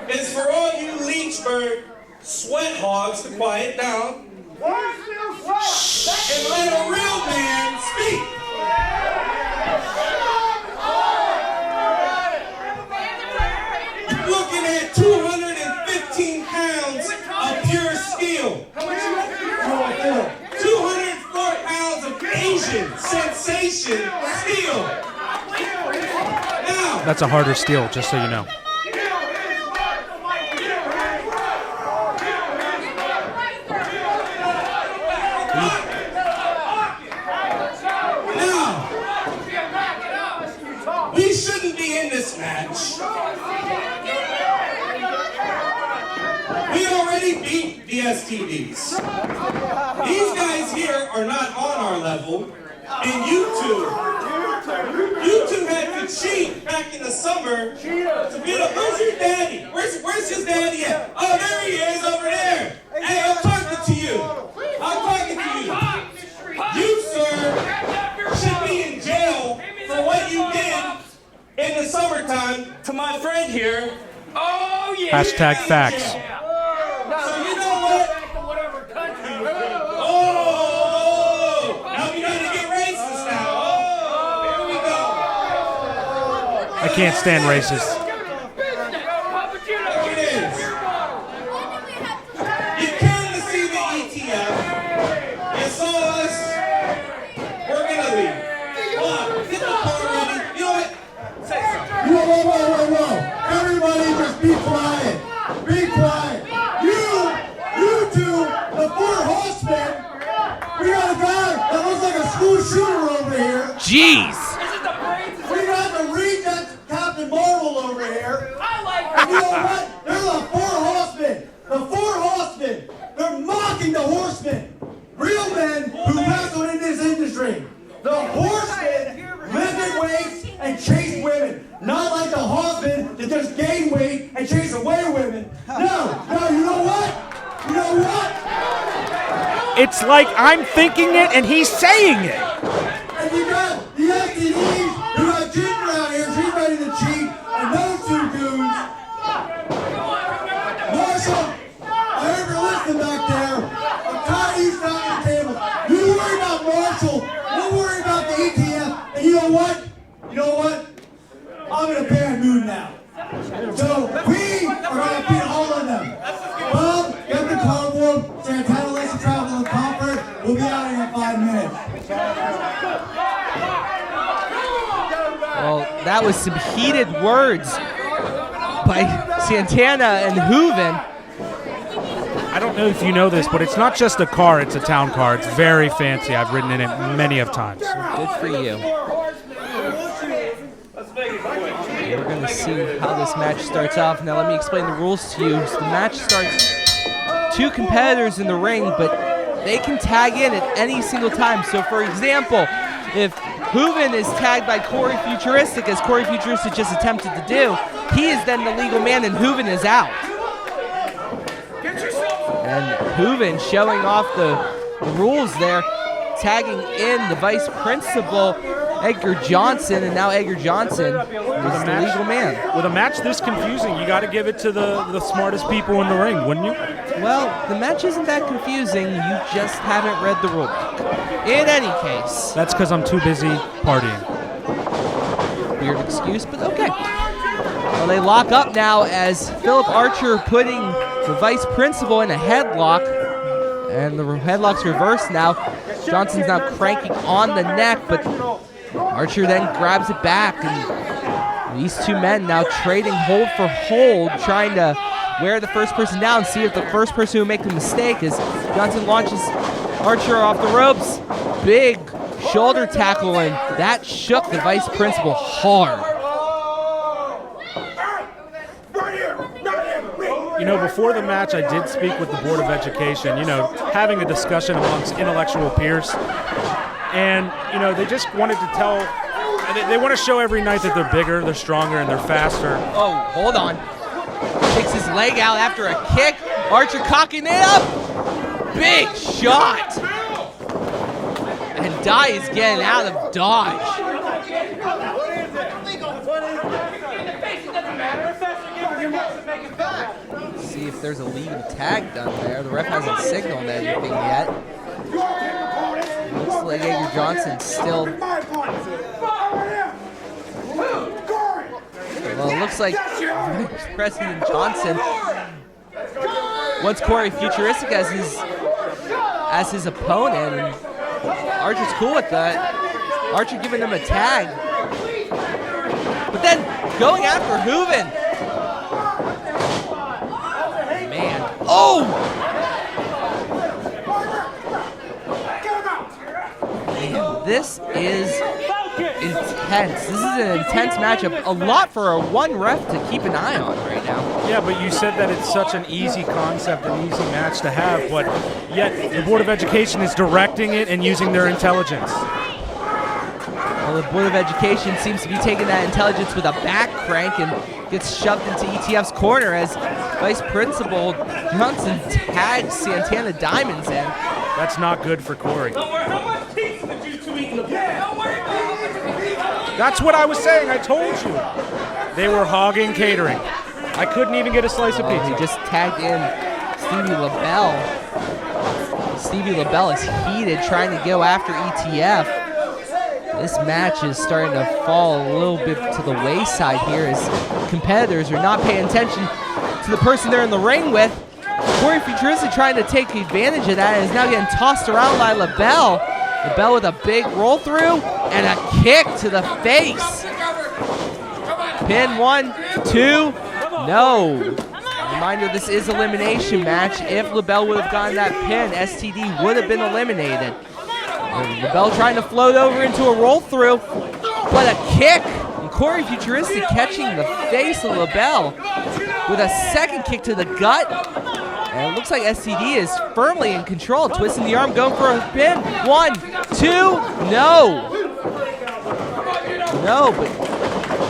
is for all you Leechburg sweat hogs to quiet down and let a real man speak. Looking at 215 pounds of pure steel. 204 pounds of Asian sensation steel. Now, That's a harder steel, just so you know. we shouldn't be in this match. We already beat the STDs. These guys here are not on our level, and you two had to cheat back in the summer to get up. Where's your daddy? Where's his daddy at? Oh, there he is over there. Hey, I'm talking to you. I'm talking to you. You, sir, should be in jail for what you did in the summertime to my friend here. Oh, yeah. Hashtag facts. So you know what? Oh, now we gotta get racist now. Oh, here we go. I can't stand racists. Look it is. You came to see the ETF. You saw us. We're gonna leave. Come on, get the car ready. You know what? Say something. Whoa. Everybody just be quiet. Be quiet. You two, the four Hossmen, we got a guy that looks like a school shooter over here. Jeez. We got the Regent Captain Marvel over here. And you know what? They're the four Hossmen. The four Hossmen. They're mocking the horsemen. Real men who wrestle in this industry. The horsemen lift weights and chase women. Not like the Hossmen that just gain weight and chase away women. No, you know what? You know what? It's like I'm thinking it and he's saying it. And you got the STDs who got Ginger out here, she's ready to cheat, and those two dudes. Marshall, I heard you listen back there. I'm tired of you stopping the table. You were Marshall. We'll worry about the ETF. And you know what? You know what? I'm in a bad mood now. So we are going to beat all of them. Bob, get the cardboard. Santana lets you travel in comfort. We'll be out here in 5 minutes. Well, that was some heated words by Santana and Hooven. I don't know if you know this, but it's not just a car, it's a town car. It's very fancy. I've ridden in it many of times. Good for you. We're going to see how this match starts off. Now let me explain the rules to you. So the match starts 2 competitors in the ring, but they can tag in at any single time. So for example, if Hooven is tagged by Corey Futuristic, as Corey Futuristic just attempted to do, he is then the legal man and Hooven is out. And Hooven showing off the rules there, tagging in the vice principal, Edgar Johnson, and now Edgar Johnson is the legal man. With a match this confusing, you got to give it to the smartest people in the ring, wouldn't you? Well, the match isn't that confusing. You just haven't read the rule book. In any case. That's because I'm too busy partying. Weird excuse, but okay. Well, they lock up now as Philip Archer putting the vice principal in a headlock. And the headlock's reversed now. Johnson's now cranking on the neck, but Archer then grabs it back. And these 2 men now trading hold for hold, trying to wear the first person down, see if the first person who makes a mistake is Johnson launches Archer off the ropes. Big shoulder tackle, and that shook the vice principal hard. You know, before the match, I did speak with the Board of Education, you know, having a discussion amongst intellectual peers. And, you know, they just wanted to tell, they want to show every night that they're bigger, they're stronger, and they're faster. Oh, hold on. Takes his leg out after a kick. Archer cocking it up. Big shot. And Dye is getting out of dodge. See if there's a legal tag done there. The ref hasn't signaled anything yet. Looks like Edgar Johnson's still... Well, it looks like President Johnson wants Corey Futuristic as his opponent, and Archer's cool with that. Archer giving him a tag, but then going after Hooven. Man, oh! Man, this is intense. This is an intense matchup. A lot for a one ref to keep an eye on right now. Yeah, but you said that it's such an easy concept, an easy match to have, but yet the Board of Education is directing it and using their intelligence. Well, the Board of Education seems to be taking that intelligence with a back crank and gets shoved into ETF's corner as Vice Principal Johnson tags Santana Diamonds in. That's not good for Corey. That's what I was saying. I told you. They were hogging catering. I couldn't even get a slice of pizza. He just tagged in Stevie LeBell. Stevie LeBell is heated, trying to go after ETF. This match is starting to fall a little bit to the wayside here as competitors are not paying attention to the person they're in the ring with. Corey Futuristic trying to take advantage of that and is now getting tossed around by LeBell. LeBell with a big roll through and a kick to the face. Pin 1, 2, no. Reminder, this is elimination match. If LeBell would have gotten that pin, STD would have been eliminated. LeBell trying to float over into a roll through, but a kick. And Corey Futuristic catching the face of LeBell with a second kick to the gut. And it looks like STD is firmly in control, twisting the arm, going for a pin. 1, 2, no. No, but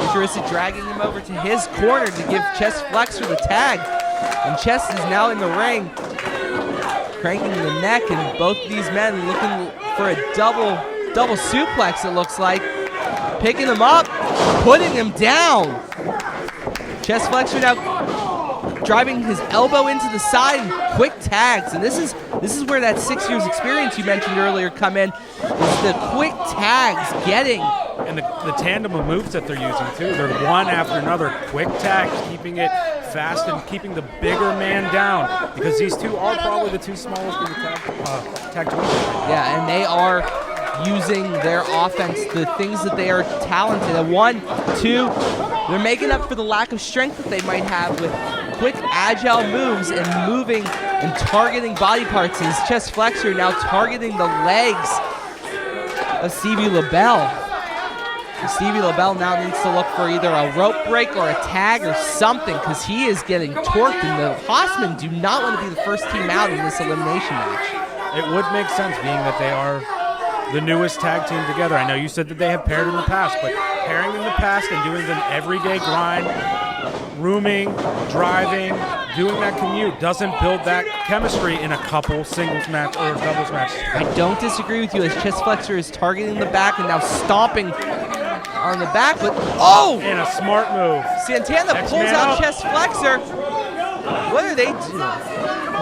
Futuristic dragging him over to his corner to give Chest Flexor the tag. And Chest is now in the ring, cranking the neck, and both of these men looking for a double suplex, it looks like. Picking him up, putting him down. Chest Flexor now driving his elbow into the side and quick tags. And this is This is where that 6 years experience you mentioned earlier come in, is the quick tags getting. And the tandem of moves that they're using, too. They're one after another. Quick tags, keeping it fast and keeping the bigger man down. Because these two are probably the two smallest in the tag tournament. Yeah, and they are using their offense, the things that they are talented at. 1, 2, they're making up for the lack of strength that they might have with quick, agile moves and moving and targeting body parts. His chest flexor now targeting the legs of Stevie LeBell. Stevie LeBell now needs to look for either a rope break or a tag or something, because he is getting torqued, and the Hossmen do not want to be the first team out in this elimination match. It would make sense, being that they are the newest tag team together. I know you said that they have paired in the past, but pairing in the past and doing the everyday grind, rooming, driving, doing that commute doesn't build that chemistry in a couple singles match or doubles match. I don't disagree with you, as chest flexor is targeting the back and now stomping on the back, but oh! And a smart move. Santana pulls out chest flexor. What are they doing?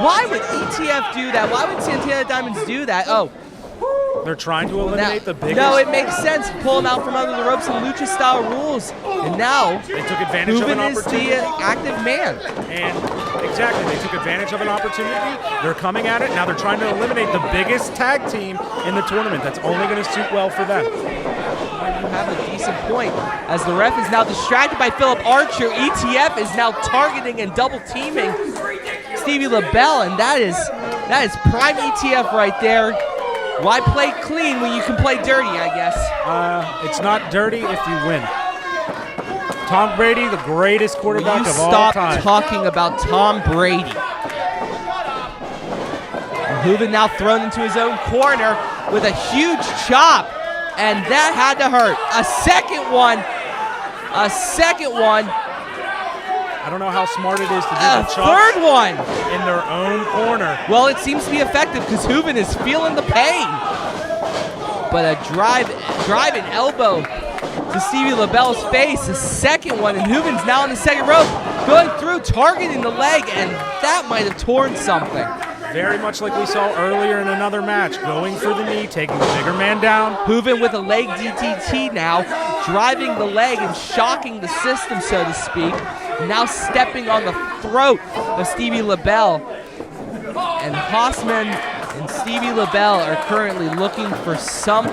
Why would ETF do that? Why would Santana Diamonds do that? Oh. They're trying to eliminate the biggest. No, it makes sense. Pull him out from under the ropes and lucha-style rules. And now, they took advantage of an opportunity. Hooven is the active man. And exactly, they took advantage of an opportunity. They're coming at it. Now they're trying to eliminate the biggest tag team in the tournament. That's only going to suit well for them. You have a decent point. As the ref is now distracted by Philip Archer, ETF is now targeting and double teaming Stevie LeBell, and that is prime ETF right there. Why play clean when you can play dirty, I guess? It's not dirty if you win. Tom Brady, the greatest quarterback of all time. Stop talking about Tom Brady. And Hooven now thrown into his own corner with a huge chop, and that had to hurt. A second one. I don't know how smart it is to do A the chops third one. in their own corner. Well, it seems to be effective because Hooven is feeling the pain. But a driving elbow to Stevie LeBell's face. The second one, and Hooven's now on the second rope, going through, targeting the leg, and that might have torn something. Very much like we saw earlier in another match, going for the knee, taking the bigger man down. Hooven with a leg DDT now, driving the leg and shocking the system, so to speak. Now stepping on the throat of Stevie LeBell. And Hossmen and Stevie LeBell are currently looking for some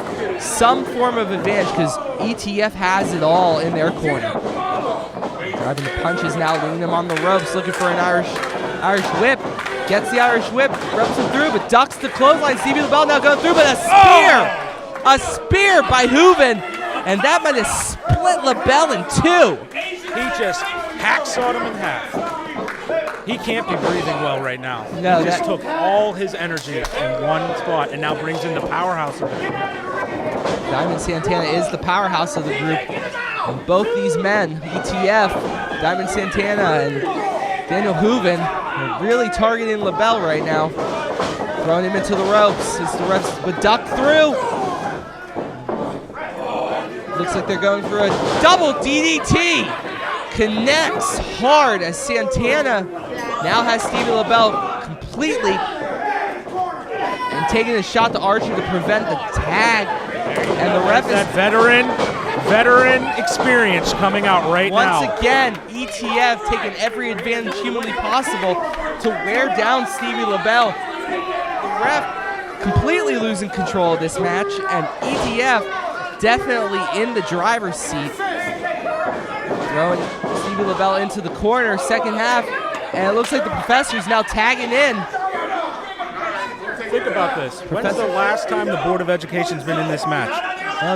form of advantage, because ETF has it all in their corner. Driving the punches now, leading them on the ropes, looking for an Irish whip. Gets the Irish whip, ropes him through, but ducks the clothesline. Stevie LeBell now going through, but a spear! A spear by Hooven, and that might have split LeBell in two. He just hacksawed him in half. He can't be breathing well right now. No, he just took all his energy in one spot and now brings in the powerhouse of the group. Diamond Santana is the powerhouse of the group. And both these men, ETF, Diamond Santana, and Daniel Hooven, are really targeting LeBell right now. Throwing him into the ropes as the refs would duck through. Looks like they're going for a double DDT. Connects hard as Santana now has Stevie LeBell completely, and taking a shot to Archer to prevent the tag. And the ref is that veteran experience coming out right now. Once again, ETF taking every advantage humanly possible to wear down Stevie LeBell. The ref completely losing control of this match, and ETF definitely in the driver's seat. Throwing Stevie LeBell into the corner, second half, and it looks like the Professor's now tagging in. Think about this. When's the last time the Board of Education's been in this match?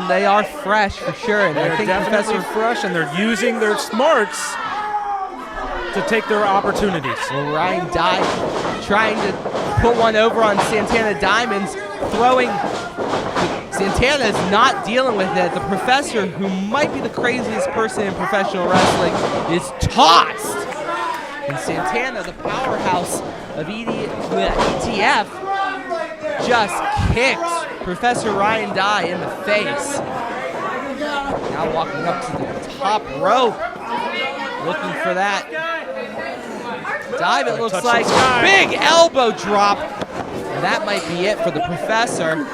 They are fresh for sure, and They're I think definitely Professor fresh, and they're using their smarts to take their opportunities. Well, Ryan died trying to put one over on Santana Diamonds, throwing. Santana is not dealing with it. The Professor, who might be the craziest person in professional wrestling, is tossed. And Santana, the powerhouse of ETF, just kicks Professor Ryan Dye in the face. Now walking up to the top rope, looking for that dive, it looks like. Big elbow drop. That might be it for the Professor. And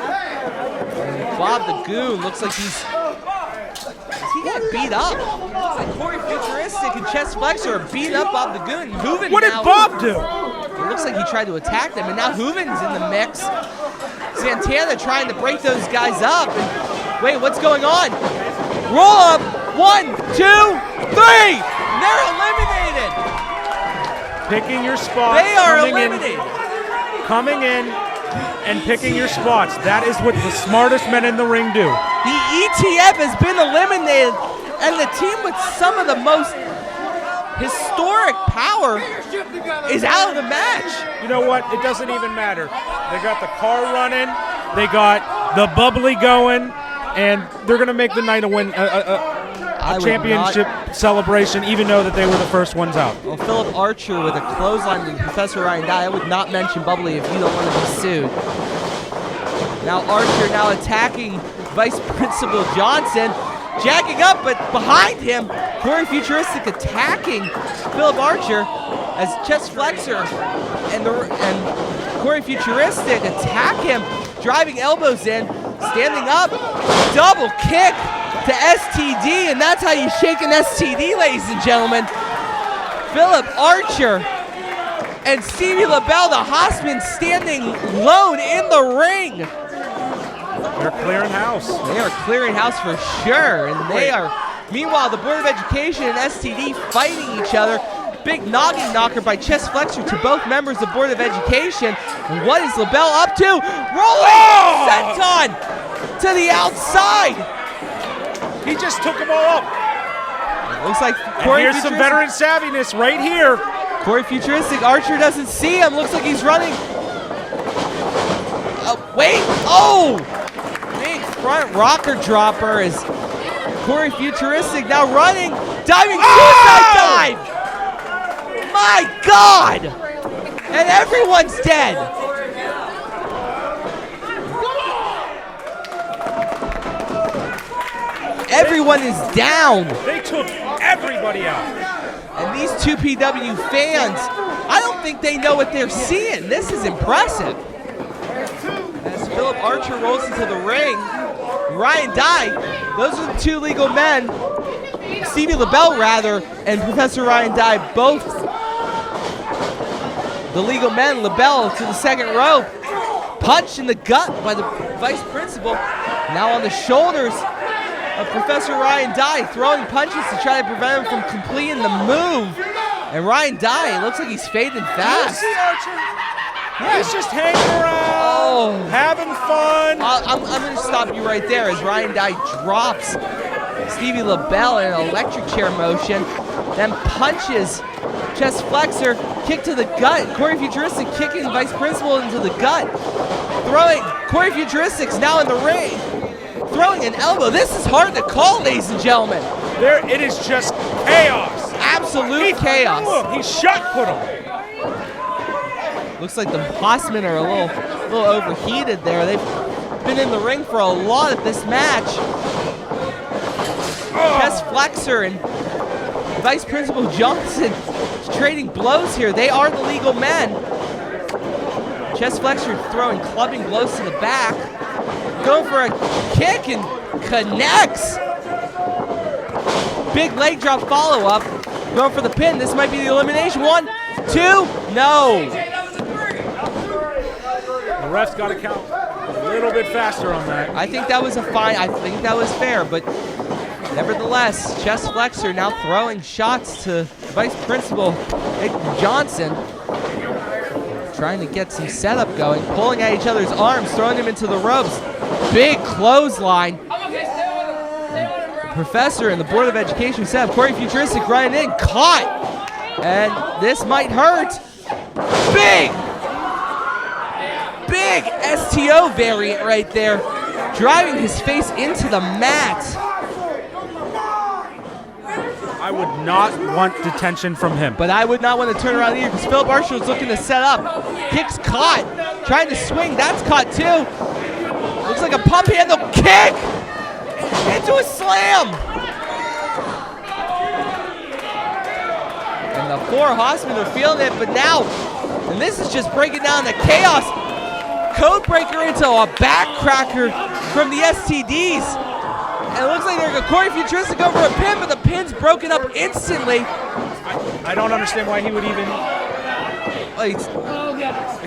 Bob the Goon looks like he got beat up. And Corey Futuristic and Chest Flexor are beating up Bob the Goon. Hooven What did now, Bob do? It looks like he tried to attack them, and now Hooven's in the mix. Santana trying to break those guys up. And wait, what's going on? Roll up. 1, 2, 3. They're eliminated. Picking your spots. They are eliminated. Coming in and picking your spots. That is what the smartest men in the ring do. The ETF has been eliminated, and the team with some of the most historic power is out of the match. You know what? It doesn't even matter. They got the car running. They got the bubbly going, and they're going to make the night a championship celebration, even though that they were the first ones out. Well, Philip Archer with a clothesline to Professor Ryan Dye. I would not mention bubbly if you don't want to be sued. Now Archer now attacking Vice Principal Johnson, jacking up, but behind him, Corey Futuristic attacking Philip Archer as Chest Flexor and Corey Futuristic attack him, driving elbows in, standing up, double kick to STD, and that's how you shake an STD, ladies and gentlemen. Philip Archer and Stevie LeBell, the Hossmen, standing alone in the ring. They're clearing house. They are clearing house for sure, and they are. Meanwhile, the Board of Education and STD fighting each other. Big noggin knocker by Chest Flexor to both members of Board of Education. And what is LeBell up to? Rolling senton to the outside. He just took them all up. Looks like Corey here's some veteran savviness right here. Corey Futuristic. Archer doesn't see him. Looks like he's running. Wait. Oh! Big front rocker dropper is Corey Futuristic now running. Diving suicide dive. My God! And everyone's dead. Everyone is down. They took everybody out. And these two PW fans, I don't think they know what they're seeing. This is impressive. As Philip Archer rolls into the ring, Ryan Dye, those are the two legal men, Stevie LeBell rather, and Professor Ryan Dye, both the legal men. LeBell to the second rope, punched in the gut by the vice principal. Now on the shoulders of Professor Ryan Dye, throwing punches to try to prevent him from completing the move. And Ryan Dye, it looks like he's fading fast. You see Archer? He's just hanging around, having fun. I'm going to stop you right there as Ryan Dye drops Stevie LeBell in an electric chair motion, then punches Chest Flexor, kick to the gut. Corey Futuristic kicking Vice Principal into the gut. Corey Futuristic's now in the ring, throwing an elbow. This is hard to call, ladies and gentlemen. It is just chaos. Absolute chaos. Look, he shot put him. Looks like the Hossmen are a little overheated there. They've been in the ring for a lot of this match. Chest Flexor and Vice Principal Johnson trading blows here. They are the legal men. Chest Flexor throwing clubbing blows to the back. Going for a kick and connects. Big leg drop follow-up. Going for the pin. This might be the elimination. 1, 2, no. The ref's got to count a little bit faster on that. I think that was a fine. I think that was fair, but nevertheless, Chest Flexor now throwing shots to Vice Principal Edgar Johnson. Trying to get some setup going, pulling at each other's arms, throwing them into the ropes. Big clothesline. The Professor and the Board of Education set up. Corey Futuristic running in, caught. And this might hurt. Big STO variant right there. Driving his face into the mat. I would not want detention from him. But I would not want to turn around either because Philip Archer was looking to set up. Kick's caught. Trying to swing. That's caught too. Looks like a pump handle kick into a slam. And the four Hossmen are feeling it, but now, and this is just breaking down the chaos. code breaker into a backcracker from the STDs. And it looks like they're going to Corey Futuristic over a pin, but the pin's broken up instantly. I don't understand why he would even... It's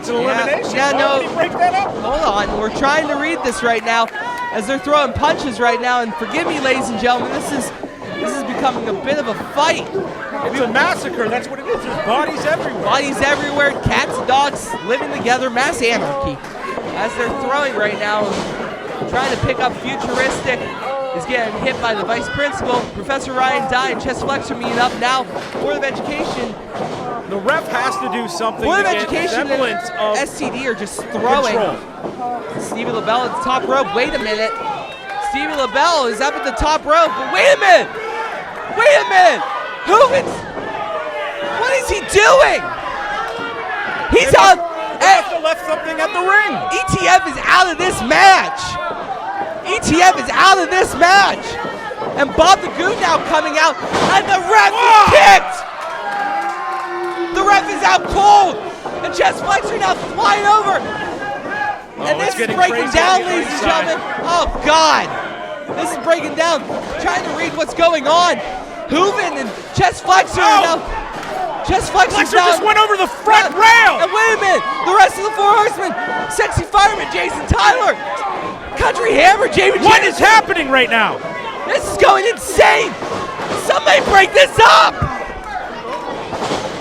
an elimination. Yeah, why no. would he break that up? Hold on, we're trying to read this right now as they're throwing punches right now. And forgive me, ladies and gentlemen, this is becoming a bit of a fight. It's a massacre. That's what it is. There's bodies everywhere. Bodies everywhere, cats and dogs living together, mass anarchy. As they're throwing right now, trying to pick up Futuristic. Is getting hit by the vice principal. Professor Ryan Dye and Chest Flexor meeting up now. Board of Education. The ref has to do something Board to of get Education semblance and of STD are just throwing. control. Stevie LeBell at the top rope. Wait a minute. Stevie LeBell is up at the top rope. But wait a minute. Wait a minute. Hooven's. What is he doing? He's on. They must have left something at the ring. ETF is out of this match. ETF is out of this match. And Bob the Goon now coming out. And the ref is kicked. The ref is out cold. And Chest Flexor now flying over. And this is breaking down, ladies and gentlemen. Oh, God. This is breaking down. Trying to read what's going on. Hooven and Chest Flexor are now. Chest Flexor just went over the front rail. And wait a minute. The rest of the Four Horsemen. Sexy Fireman, Jason Tyler. Country Hammer, Jameson. What is happening right now? This is going insane. Somebody break this up.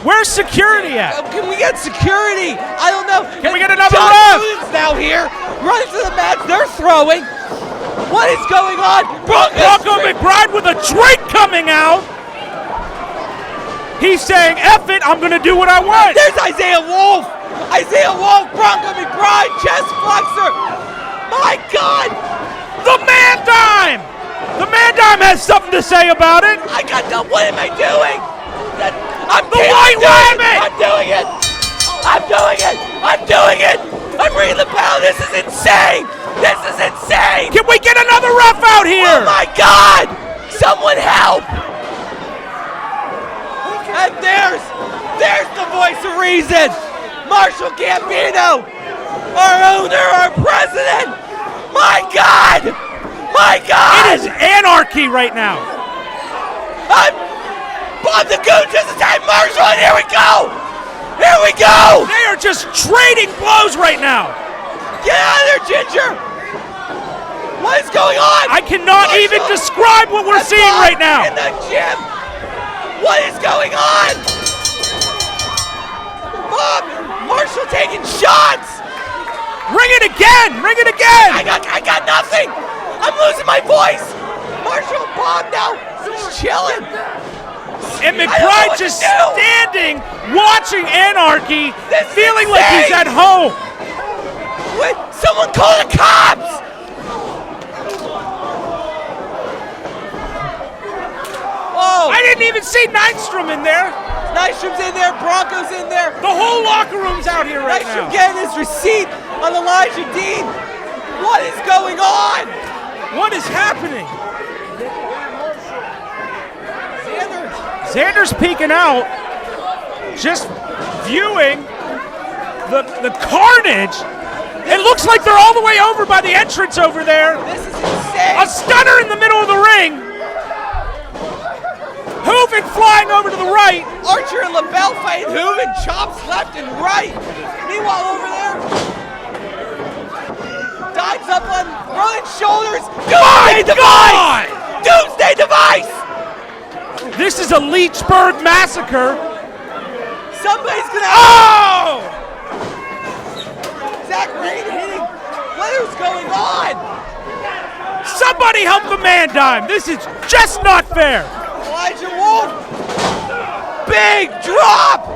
Where's security at? Can we get security? I don't know. Can we get another John ref? Wooden's now here. Running to the mat. They're throwing. What is going on? Bronco McBride with a drink coming out. He's saying, F it, I'm going to do what I want. There's Isiah Wolf. Isiah Wolf, Bronco McBride, Chest Flexor. My God. The Man Dime. The Man Dime has something to say about it. I got no, what am I doing? I'm The White Rabbit. I'm doing it. I'm doing it. I'm doing it. I'm ringing the bell. This is insane. This is insane. Can we get another ref out here? Oh my God. Someone help. And there's the voice of reason. Marshall Gambino, our owner, our president. My God. My God. It is anarchy right now. Bob the Goon just attacked Marshall, and here we go. Here we go. They are just trading blows right now. Get out of there, Ginger. What is going on? I cannot even describe what we're seeing right now. In the gym. What is going on? Bob, Marshall taking shots. Ring it again. Ring it again. I got nothing. I'm losing my voice. Marshall and Bob now just chilling. And McBride just standing, watching anarchy, feeling like he's at home. Wait, someone call the cops. Oh, I didn't even see Nystrom in there. Nystrom's in there, Bronco's in there. The whole locker room's out here right now. Nystrom getting his receipt on Elijah Dean. What is going on? What is happening? Zander. Zander's peeking out, just viewing the carnage. It looks like they're all the way over by the entrance over there. This is insane. A stunner in the middle of the ring. Hooven flying over to the right. Archer and LeBell fighting Hooven, chops left and right. Meanwhile, over there, dives up on Rodin's shoulders. Doomsday device! Doomsday device! This is a Leechburg massacre. Somebody's gonna. Oh! Zack Rayne hitting. What is going on? Somebody help the Man Dime. This is just not fair. Elijah Wolf. Big drop.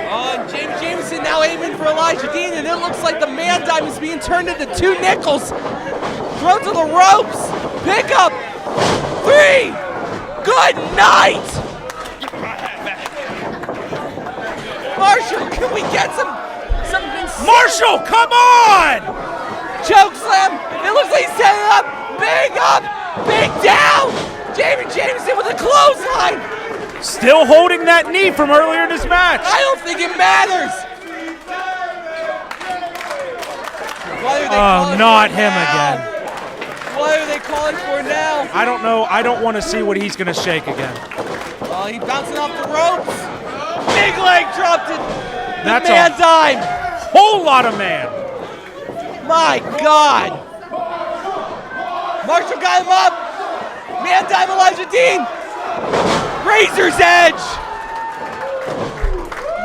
Oh, and Jameson now aiming for Elijah Dean, and it looks like the Man Dime is being turned into two nickels. Thrown to the ropes. Pick up. 3. Good night. Marshall, can we get something? Marshall, come on! Choke slam. It looks like he's setting up. Big down. Jameson with a clothesline. Still holding that knee from earlier in this match. I don't think it matters. Oh, not him again. What are they calling for now? I don't know. I don't want to see what he's going to shake again. Oh, he's bouncing off the ropes. Big leg dropped it. That's man a dive. whole lot of man. My God. Marshall got him up. Man dive Elijah Dean. Razor's Edge.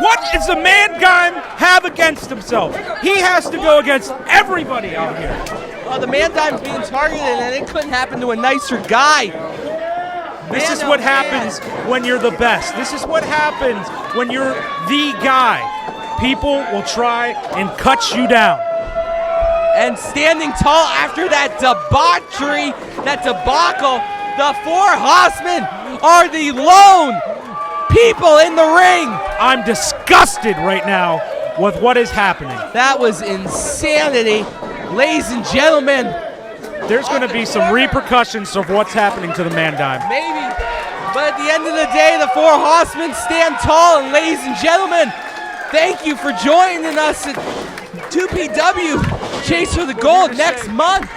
What does the man guy have against himself? He has to go against everybody out here. The man dive's being targeted, and it couldn't happen to a nicer guy. This is what happens when you're the best. This is what happens when you're the guy. People will try and cut you down. And standing tall after that debauchery, that debacle, the four Hossmen are the lone people in the ring. I'm disgusted right now with what is happening. That was insanity. Ladies and gentlemen, there's going to be some repercussions of what's happening to the man dime. Maybe, but at the end of the day, the four Hossmen stand tall. And ladies and gentlemen, thank you for joining us at 2PW Chase for the Gold next month.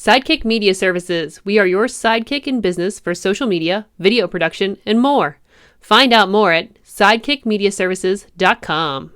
Sidekick Media Services. We are your sidekick in business for social media, video production, and more. Find out more at sidekickmediaservices.com.